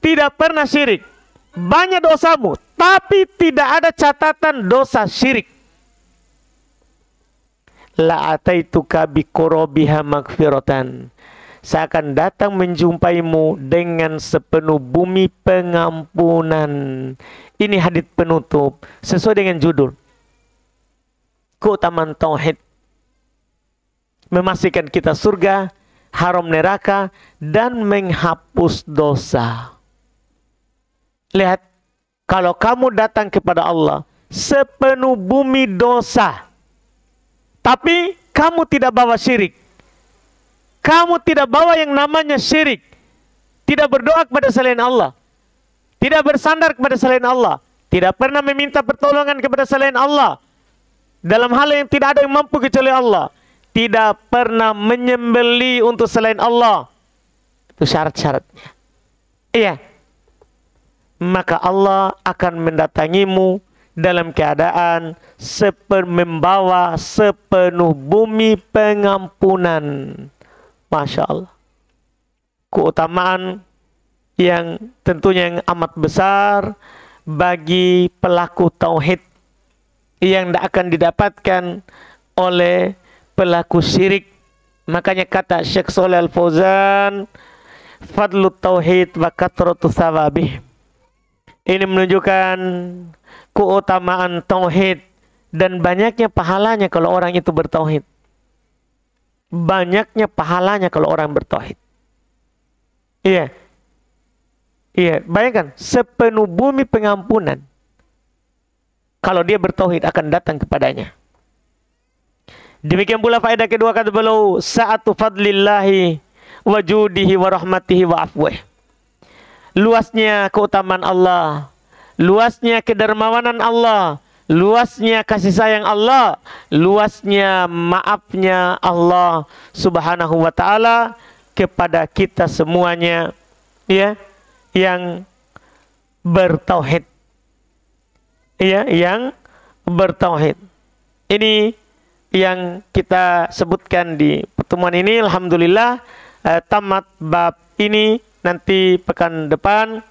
Tidak pernah syirik. Banyak dosamu, tapi tidak ada catatan dosa syirik. La ataituka biqorobiha magfiratan, saya akan datang menjumpaimu dengan sepenuh bumi pengampunan. Ini hadits penutup sesuai dengan judul. Keutamaan tauhid, memastikan kita surga, haram neraka, dan menghapus dosa. Lihat, kalau kamu datang kepada Allah sepenuh bumi dosa, tapi kamu tidak bawa syirik, kamu tidak bawa yang namanya syirik, tidak berdoa kepada selain Allah, tidak bersandar kepada selain Allah, tidak pernah meminta pertolongan kepada selain Allah, dalam hal yang tidak ada yang mampu kecuali Allah, tidak pernah menyembeli untuk selain Allah. Itu syarat-syaratnya. Iya. Maka Allah akan mendatangimu dalam keadaan membawa sepenuh bumi pengampunan. Masya Allah. Keutamaan yang tentunya yang amat besar bagi pelaku tauhid, yang tidak akan didapatkan oleh pelaku syirik. Makanya kata Syekh Shalih Al-Fauzan, fadlut tauhid wa kathratu tsawabih. Ini menunjukkan keutamaan tauhid dan banyaknya pahalanya kalau orang itu bertauhid. Banyaknya pahalanya kalau orang bertauhid. Iya. Iya, bayangkan sepenuh bumi pengampunan. kalau dia bertauhid akan datang kepadanya. Demikian pula faedah kedua kata beliau, sa'atu fadlillahi wa judihi wa rahmatihi wa afwih. Luasnya keutamaan Allah, luasnya kedermawanan Allah, luasnya kasih sayang Allah, luasnya maafnya Allah Subhanahu wa taala kepada kita semuanya, ya, yang bertauhid. Ya, yang bertauhid. Ini yang kita sebutkan di pertemuan ini. Alhamdulillah tamat bab ini. Nanti pekan depan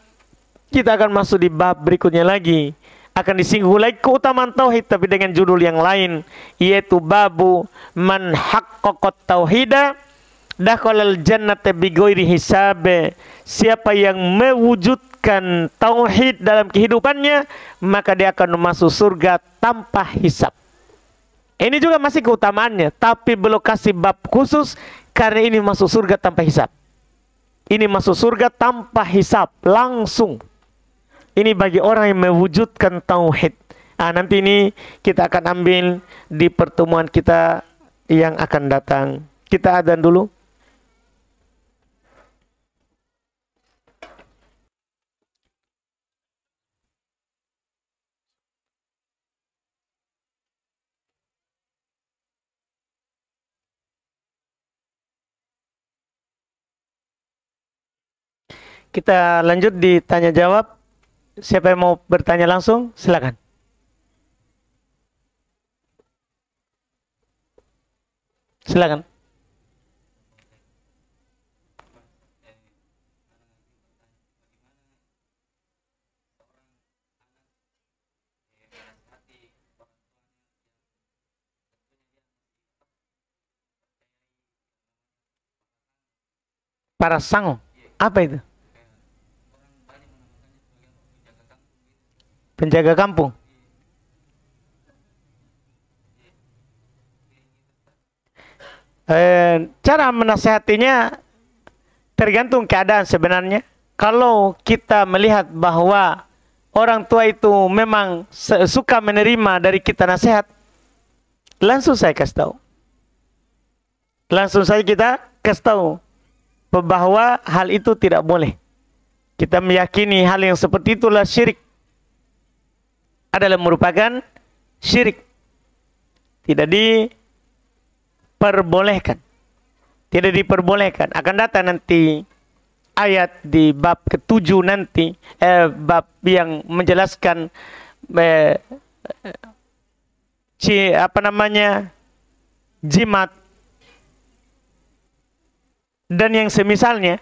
kita akan masuk di bab berikutnya lagi. Akan disinggung lagi keutamaan tauhid tapi dengan judul yang lain, yaitu babu man haqqaqat tauhida dakhalal jannata bighairi hisab. Siapa yang mewujudkan tauhid dalam kehidupannya, maka dia akan masuk surga tanpa hisab. Ini juga masih keutamaannya, tapi belum kasih bab khusus karena ini masuk surga tanpa hisab. Ini masuk surga tanpa hisab, langsung. Ini bagi orang yang mewujudkan tauhid. Nanti ini kita akan ambil di pertemuan kita yang akan datang. Kita adzan dulu. Kita lanjut di tanya jawab. Siapa yang mau bertanya langsung, silakan. Silakan. Para sango, apa itu? Penjaga kampung. Cara menasihatinya tergantung keadaan sebenarnya. Kalau kita melihat bahwa orang tua itu memang suka menerima dari kita nasihat, langsung saya kasih tahu. Langsung saja kita kasih tahu bahwa hal itu tidak boleh. Kita meyakini hal yang seperti itulah syirik, adalah merupakan syirik, tidak diperbolehkan, tidak diperbolehkan. Akan datang nanti ayat di bab ke-7 nanti, bab yang menjelaskan jimat dan yang semisalnya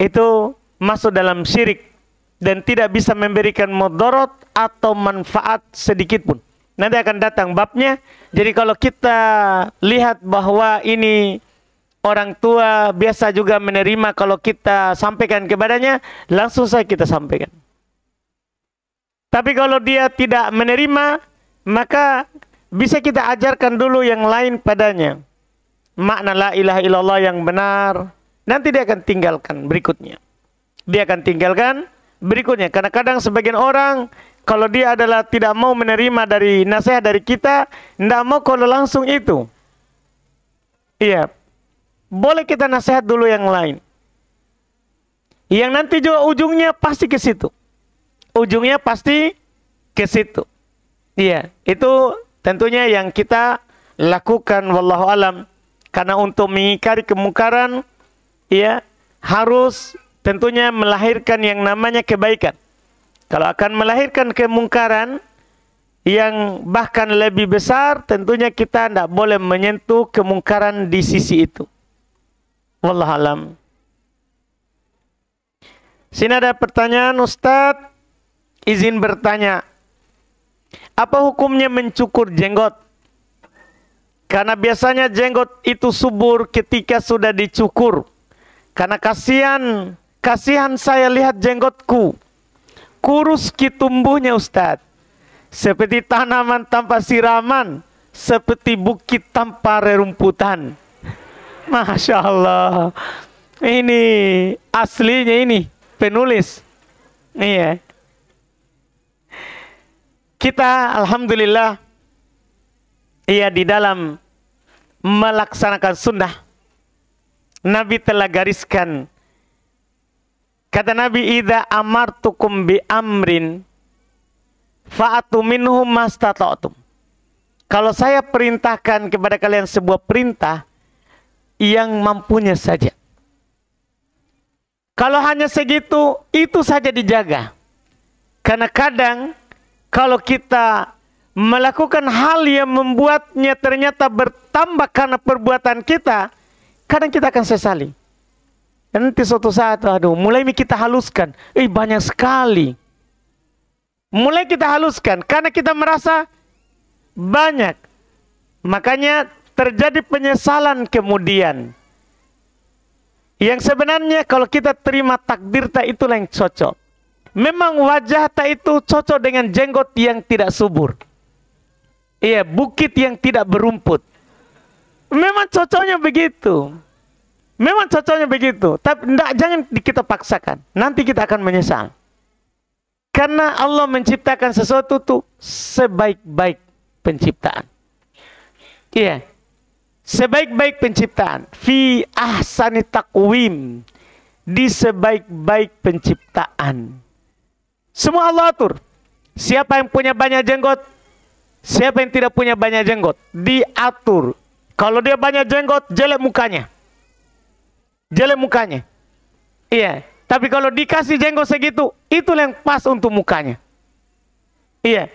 itu masuk dalam syirik dan tidak bisa memberikan mudarat atau manfaat sedikit pun. Nanti akan datang babnya. Jadi kalau kita lihat bahwa ini orang tua biasa juga menerima kalau kita sampaikan kepadanya, langsung saja kita sampaikan. Tapi kalau dia tidak menerima, maka bisa kita ajarkan dulu yang lain padanya. Makna la ilaha illallah yang benar. Nanti dia akan tinggalkan berikutnya. Dia akan tinggalkan berikutnya. Karena kadang sebagian orang, kalau dia adalah tidak mau menerima dari nasihat dari kita, tidak mau kalau langsung itu. Iya. Boleh kita nasihat dulu yang lain. Yang nanti juga ujungnya pasti ke situ. Ujungnya pasti ke situ. Iya. Itu tentunya yang kita lakukan, wallahu alam. Karena untuk mengingkari kemungkaran, ya, harus tentunya melahirkan yang namanya kebaikan. Kalau akan melahirkan kemungkaran yang bahkan lebih besar, tentunya kita tidak boleh menyentuh kemungkaran di sisi itu. Wallahu alam. Sini ada pertanyaan, Ustadz, izin bertanya. Apa hukumnya mencukur jenggot? Karena biasanya jenggot itu subur ketika sudah dicukur. Karena kasihan saya lihat jenggotku kurus tumbuhnya, Ustadz. Seperti tanaman tanpa siraman, seperti bukit tanpa rerumputan. Masya Allah. Ini aslinya ini penulis. Iya. kita alhamdulillah di dalam melaksanakan sunnah, Nabi telah gariskan, kata Nabi, idza amartukum bi amrin fa'atu minhum mastata'tum. Kalau saya perintahkan kepada kalian sebuah perintah, yang mampunya saja. Kalau hanya segitu, itu saja dijaga. Karena kadang kalau kita melakukan hal yang membuatnya ternyata bertambah karena perbuatan kita, kadang kita akan sesali. Dan nanti suatu saat, mulai kita haluskan, banyak sekali. Mulai kita haluskan, karena kita merasa banyak. Makanya terjadi penyesalan kemudian. Yang sebenarnya kalau kita terima takdir tak, itulah yang cocok. Memang wajah tak itu cocok dengan jenggot yang tidak subur. Iya, bukit yang tidak berumput. Memang cocoknya begitu. Memang cocoknya begitu. Tapi jangan kita paksakan. Nanti kita akan menyesal. Karena Allah menciptakan sesuatu itu sebaik-baik penciptaan. Iya. Sebaik-baik penciptaan. Fi ahsani taqwim. Di sebaik-baik penciptaan. Semua Allah atur. Siapa yang punya banyak jenggot, siapa yang tidak punya banyak jenggot, diatur. Kalau dia banyak jenggot, jelek mukanya. Jelek mukanya. Iya. Tapi kalau dikasih jenggot segitu, itulah yang pas untuk mukanya. Iya.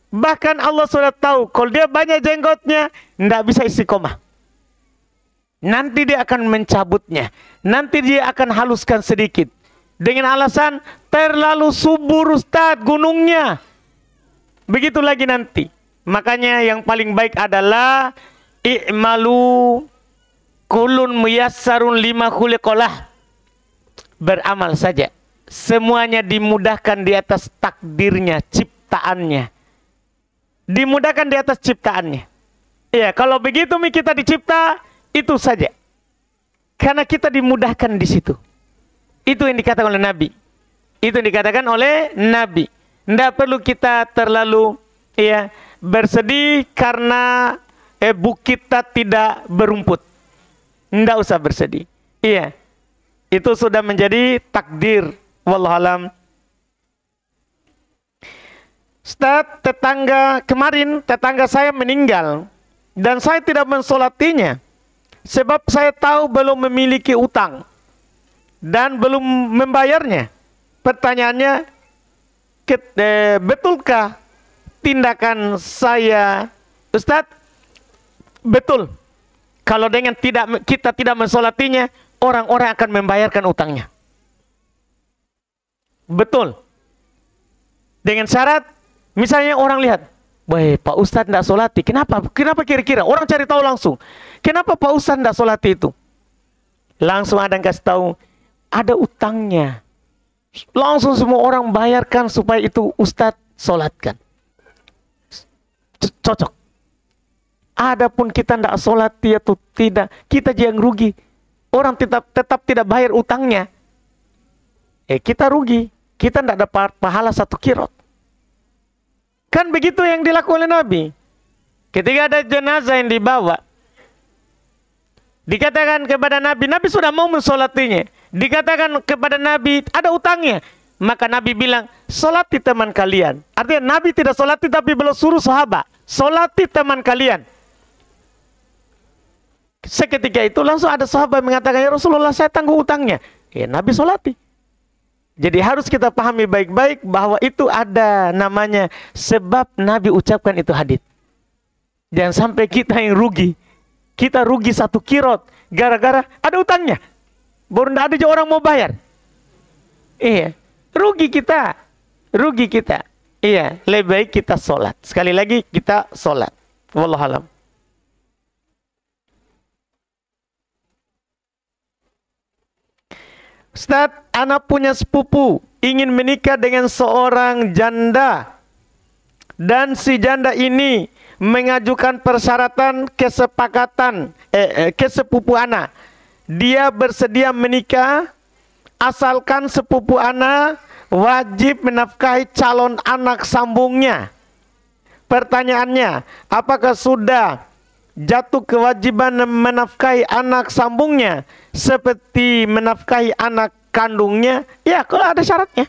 Bahkan Allah sudah tahu, kalau dia banyak jenggotnya, tidak bisa istiqomah. Nanti dia akan mencabutnya. Nanti dia akan haluskan sedikit. Dengan alasan, terlalu subur Ustadz gunungnya. Begitu lagi nanti. Makanya yang paling baik adalah, i'malu kulun muyassarun lima khuliqalah. Beramal saja. Semuanya dimudahkan di atas takdirnya, ciptaannya. Dimudahkan di atas ciptaannya. Ya, kalau begitu kita dicipta, itu saja. Karena kita dimudahkan di situ. Itu yang dikatakan oleh Nabi. Itu yang dikatakan oleh Nabi. Tidak perlu kita terlalu bersedih karena bukit tidak berumput. Tidak usah bersedih. Iya. Itu sudah menjadi takdir. Wallahualam. Ustaz, kemarin tetangga saya meninggal dan saya tidak mensolatinya sebab saya tahu belum memiliki utang dan belum membayarnya. Pertanyaannya, betulkah tindakan saya, Ustaz? Betul. Kalau dengan kita tidak mensolatinya, orang-orang akan membayarkan utangnya. Betul. Dengan syarat, misalnya orang lihat, wah Pak Ustadz tidak solati. Kenapa? Kenapa kira-kira? Orang cari tahu langsung. Kenapa Pak Ustadz tidak solati itu? Langsung ada yang kasih tahu, ada utangnya. Langsung semua orang bayarkan supaya itu Ustadz solatkan. Cocok. Adapun kita tidak solati atau tidak, kita yang rugi. Orang tetap tidak bayar utangnya. Kita rugi. Kita tidak dapat pahala 1 kirot. Kan begitu yang dilakukan oleh Nabi. Ketika ada jenazah yang dibawa, dikatakan kepada Nabi, Nabi sudah mau mensolatinya. Dikatakan kepada Nabi, ada utangnya. Maka Nabi bilang, solati teman kalian. Artinya Nabi tidak solati tapi belum suruh sahabat. Solati teman kalian. Seketika itu langsung ada sahabat mengatakan, ya Rasulullah saya tangguh utangnya. Nabi solati. Jadi harus kita pahami baik-baik bahwa itu ada namanya sebab Nabi ucapkan itu hadits. Jangan sampai kita yang rugi. Kita rugi 1 kirot gara-gara ada utangnya. Baru tidak ada orang mau bayar. Iya, rugi kita. Rugi kita. Iya, lebih baik kita sholat. Sekali lagi kita sholat. Wallahualam. Ustaz, anak punya sepupu ingin menikah dengan seorang janda dan si janda ini mengajukan persyaratan kesepakatan ke sepupu anak. Dia bersedia menikah asalkan sepupu anak wajib menafkahi calon anak sambungnya Pertanyaannya, apakah sudah jatuh kewajiban menafkahi anak sambungnya seperti menafkahi anak kandungnya? Ya, kalau ada syaratnya.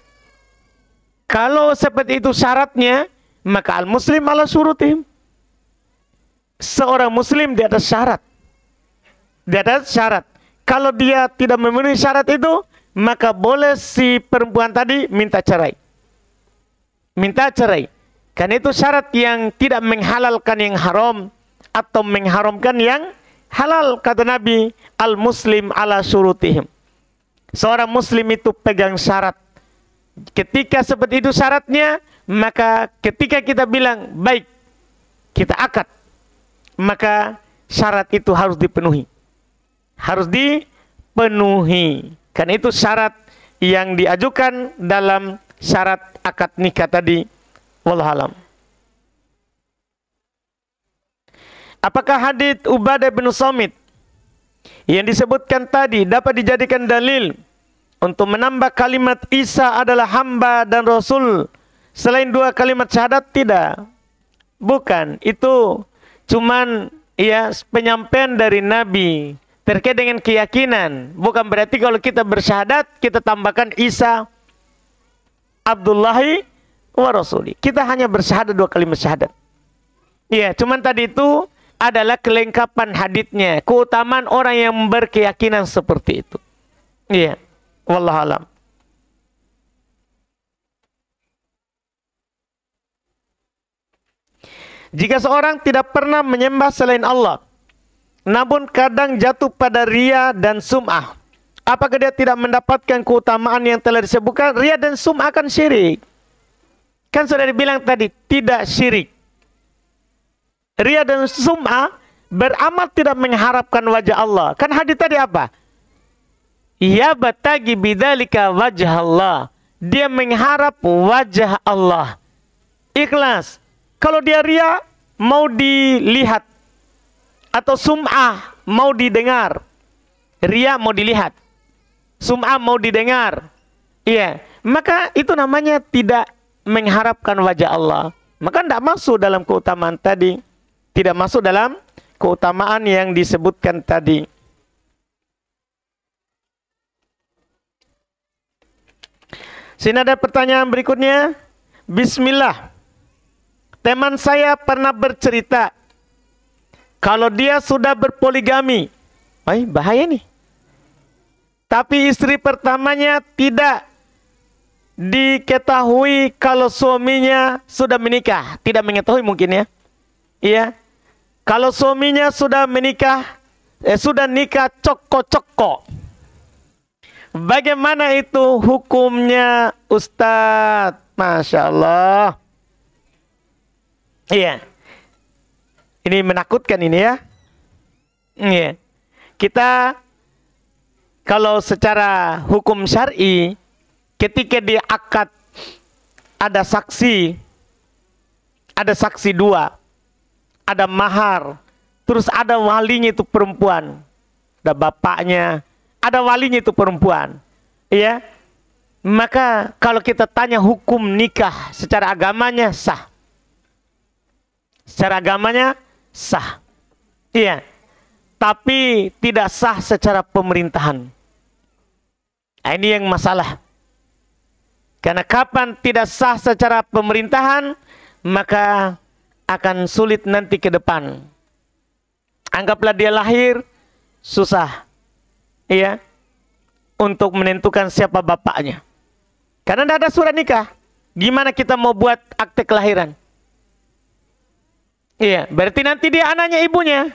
Kalau seperti itu syaratnya, maka al-muslim ala syurutihim. Seorang muslim di atas syarat. Di atas syarat. Kalau dia tidak memenuhi syarat itu, maka boleh si perempuan tadi minta cerai. Minta cerai. Karena itu syarat yang tidak menghalalkan yang haram atau mengharamkan yang halal. Kata Nabi, al-muslim ala syurutihim. Seorang muslim itu pegang syarat. Ketika seperti itu syaratnya, maka ketika kita bilang baik, kita akad, maka syarat itu harus dipenuhi. Harus dipenuhi. Karena itu syarat yang diajukan dalam syarat akad nikah tadi. Wallahualam. Apakah hadits Ubadah bin Samit yang disebutkan tadi dapat dijadikan dalil untuk menambah kalimat Isa adalah hamba dan Rasul selain dua kalimat syahadat? Tidak. Bukan. Itu cuman ya penyampaian dari Nabi terkait dengan keyakinan. Bukan berarti kalau kita bersyahadat kita tambahkan Isa Abdullahi wa Rasuli. Kita hanya bersyahadat dua kalimat syahadat. Iya, cuman tadi itu adalah kelengkapan haditsnya, keutamaan orang yang berkeyakinan seperti itu. Iya, wallahualam. Jika seorang tidak pernah menyembah selain Allah, namun kadang jatuh pada ria dan sum'ah, apakah dia tidak mendapatkan keutamaan yang telah disebutkan? Ria dan sum'ah kan syirik. Kan sudah dibilang tadi, tidak syirik. Ria dan sum'ah beramal tidak mengharapkan wajah Allah. Kan hadis tadi apa? Ya batagi bidzalika wajah Allah. Dia mengharap wajah Allah. Ikhlas. Kalau dia ria, mau dilihat. Atau sum'ah, mau didengar. Ria mau dilihat. Sum'ah mau didengar. Iya. Maka itu namanya tidak mengharapkan wajah Allah. Maka tidak masuk dalam keutamaan tadi. Tidak masuk dalam keutamaan yang disebutkan tadi. Sini ada pertanyaan berikutnya. Bismillah. Teman saya pernah bercerita kalau dia sudah berpoligami. Bahaya nih. Tapi istri pertamanya tidak diketahui kalau suaminya sudah menikah. Tidak mengetahui mungkin ya. Iya. Kalau suaminya sudah menikah, sudah nikah coko-coko. Bagaimana itu hukumnya, Ustadz? Masya Allah. Iya. Ini menakutkan ini ya. Iya. Kita kalau secara hukum syar'i, ketika di akad ada saksi dua, ada mahar, terus ada walinya itu perempuan, ada bapaknya, ada walinya itu perempuan, ya. Maka kalau kita tanya hukum nikah secara agamanya sah, secara agamanya sah, iya. Tapi tidak sah secara pemerintahan. Nah, ini yang masalah. Karena kapan tidak sah secara pemerintahan, maka akan sulit nanti ke depan. Anggaplah dia lahir, susah. Iya. Untuk menentukan siapa bapaknya. Karena tidak ada surat nikah. Gimana kita mau buat akte kelahiran? Iya. Berarti nanti dia anaknya ibunya.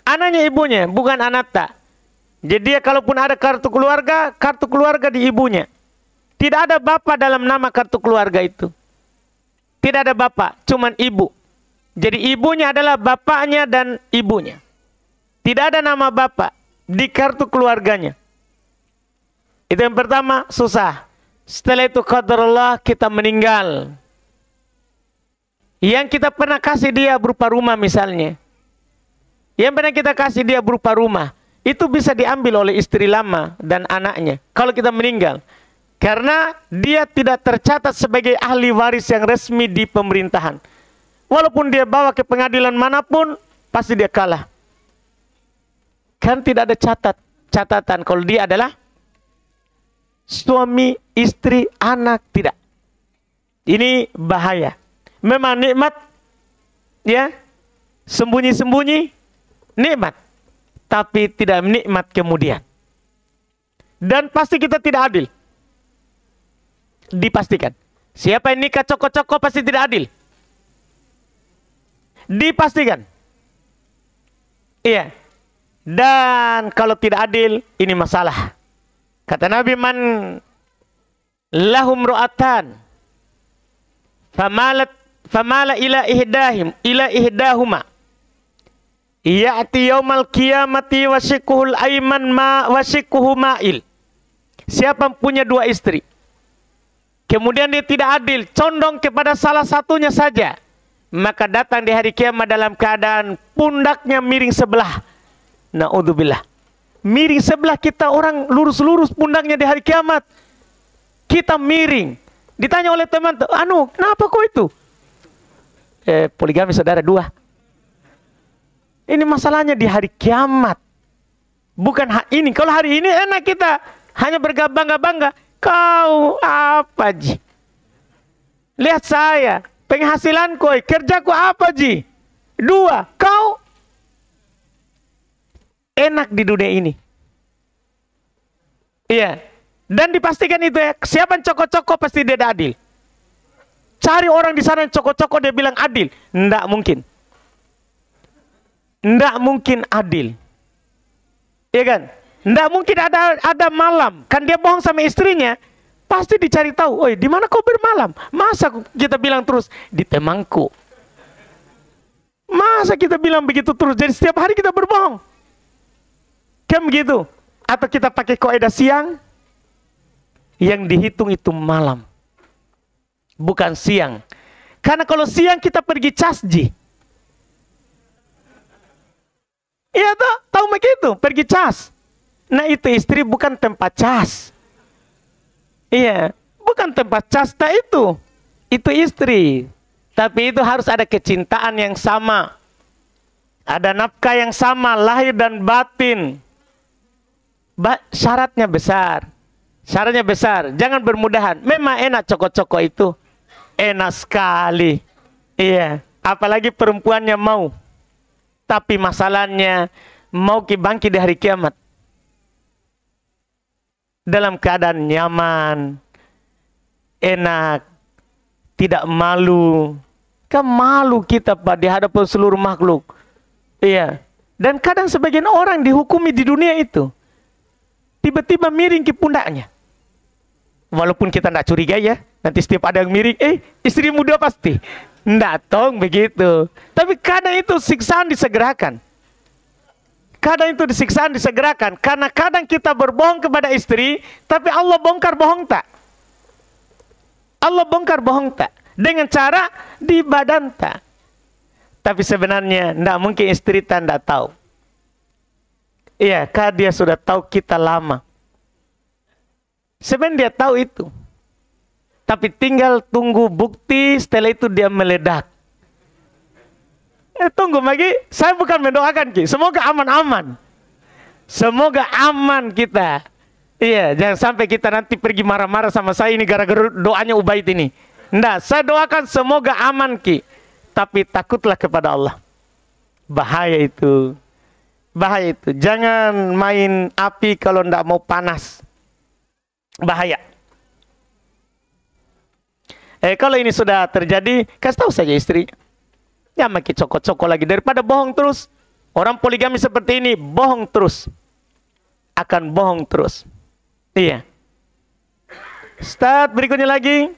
Anaknya ibunya, bukan anak tak. Jadi dia kalaupun ada kartu keluarga di ibunya. Tidak ada bapak dalam nama kartu keluarga itu. Tidak ada bapak, cuman ibu. Jadi ibunya adalah bapaknya dan ibunya. Tidak ada nama bapak di kartu keluarganya. Itu yang pertama, susah. Setelah itu qadarullah kita meninggal. Yang kita pernah kasih dia berupa rumah misalnya. Yang pernah kita kasih dia berupa rumah. Itu bisa diambil oleh istri lama dan anaknya. Kalau kita meninggal. Karena dia tidak tercatat sebagai ahli waris yang resmi di pemerintahan. Walaupun dia bawa ke pengadilan manapun, pasti dia kalah. Kan tidak ada catatan kalau dia adalah suami, istri, anak, tidak. Ini bahaya. Memang nikmat, ya, sembunyi-sembunyi, nikmat. Tapi tidak nikmat kemudian. Dan pasti kita tidak adil. Dipastikan. Siapa yang nikah coko-coko pasti tidak adil. Dipastikan. Iya. Dan kalau tidak adil, ini masalah. Kata Nabi, man lahum ru'atan famala ila ihdahuma ya'ti yaumal qiyamati wasikuhul aiman ma wasikuhu ma'il. Siapa punya dua istri, kemudian dia tidak adil, condong kepada salah satunya saja, maka datang di hari kiamat dalam keadaan pundaknya miring sebelah. Na'udzubillah. Miring sebelah, kita orang lurus-lurus pundaknya di hari kiamat. Kita miring. Ditanya oleh teman, kenapa kok itu? Poligami saudara, 2. Ini masalahnya di hari kiamat. Bukan ini. Kalau hari ini enak kita hanya berbangga-bangga. Kau apa, Ji? Lihat saya, penghasilanku, kerjaku apa, Ji? 2. Kau enak di dunia ini. Iya. Dan dipastikan itu ya, siapa yang coko-coko pasti dia adil. Cari orang di sana yang coko-coko dia bilang adil. Nggak mungkin. Nggak mungkin adil. Iya kan? Nggak mungkin ada malam. Kan dia bohong sama istrinya. Pasti dicari tahu. Di mana kau bermalam? Masa kita bilang terus di temanku? Masa kita bilang begitu terus? Jadi setiap hari kita berbohong. Kan begitu? Atau kita pakai kaidah siang, yang dihitung itu malam, bukan siang. Karena kalau siang kita pergi casji. Iya toh, tahu begitu, pergi cas. Nah itu istri bukan tempat cas. Iya, bukan tempat cas, tak itu. Itu istri. Tapi itu harus ada kecintaan yang sama. Ada nafkah yang sama, lahir dan batin. Syaratnya besar. Syaratnya besar. Jangan bermudahan. Memang enak coko-coko itu. Enak sekali. Iya. Apalagi perempuannya mau. Tapi masalahnya mau bangkit di hari kiamat dalam keadaan nyaman, enak, tidak malu. Kan malu kita, Pak, di hadapan seluruh makhluk. Iya. Dan kadang sebagian orang dihukumi di dunia itu tiba-tiba miring ke pundaknya. Walaupun kita tidak curiga ya, nanti setiap ada yang miring, istri muda pasti. Tidak tong begitu. Tapi kadang itu siksaan disegerakan. Kadang itu siksaan disegerakan. Karena kadang kita berbohong kepada istri, tapi Allah bongkar bohong tak. Allah bongkar bohong tak. Dengan cara di badan tak. Tapi sebenarnya tidak mungkin istri tak tidak tahu. Iya, karena dia sudah tahu kita lama. Sebenarnya dia tahu itu. Tapi tinggal tunggu bukti, setelah itu dia meledak. Tunggu lagi, saya bukan mendoakan Ki. Semoga aman-aman. Semoga aman kita. Iya, jangan sampai kita nanti pergi marah-marah sama saya ini gara-gara doanya Ubaid ini. Enggak, saya doakan semoga aman Ki. Tapi takutlah kepada Allah. Bahaya itu. Bahaya itu. Jangan main api kalau tidak mau panas. Bahaya. Kalau ini sudah terjadi, kasih tahu saja istri. Ya makin coko-coko lagi. Daripada bohong terus. Orang poligami seperti ini, bohong terus. Akan bohong terus. Iya. Start berikutnya lagi.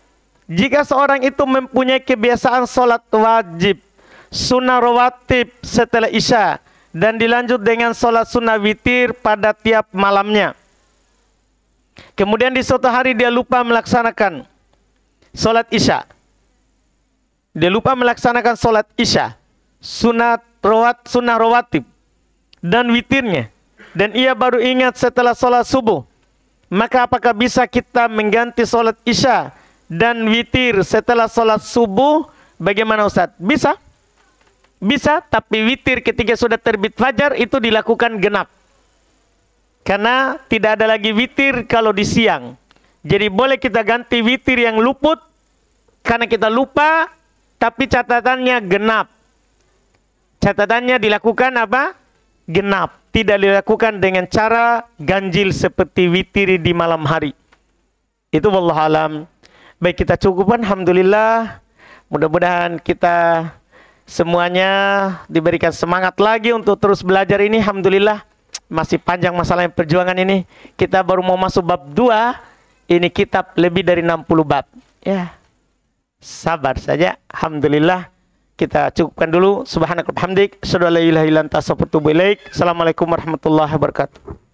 Jika seorang itu mempunyai kebiasaan sholat wajib, sunnah rawatib setelah isya, dan dilanjut dengan sholat sunnah witir pada tiap malamnya. Kemudian di suatu hari dia lupa melaksanakan sholat isya. Dia lupa melaksanakan sholat isya, sunnah rawatib, dan witirnya. Dan ia baru ingat setelah sholat subuh. Maka apakah bisa kita mengganti sholat isya dan witir setelah sholat subuh Bagaimana Ustaz? Bisa. Bisa, tapi witir ketika sudah terbit fajar itu dilakukan genap. Karena tidak ada lagi witir kalau di siang. Jadi boleh kita ganti witir yang luput karena kita lupa, tapi catatannya genap. Catatannya dilakukan apa? Genap. Tidak dilakukan dengan cara ganjil seperti witir di malam hari. Itu wallahu alam. Baik, kita cukupkan. Alhamdulillah. Mudah-mudahan kita semuanya diberikan semangat lagi untuk terus belajar ini. Alhamdulillah. Masih panjang masalah perjuangan ini. Kita baru mau masuk bab 2. Ini kitab lebih dari 60 bab. Ya. Sabar saja. Alhamdulillah. Kita cukupkan dulu. Subhanakallahumma wa bihamdik, asyhadu an la ilaha illa anta, astaghfiruka wa atubu ilaik. Assalamualaikum warahmatullahi wabarakatuh.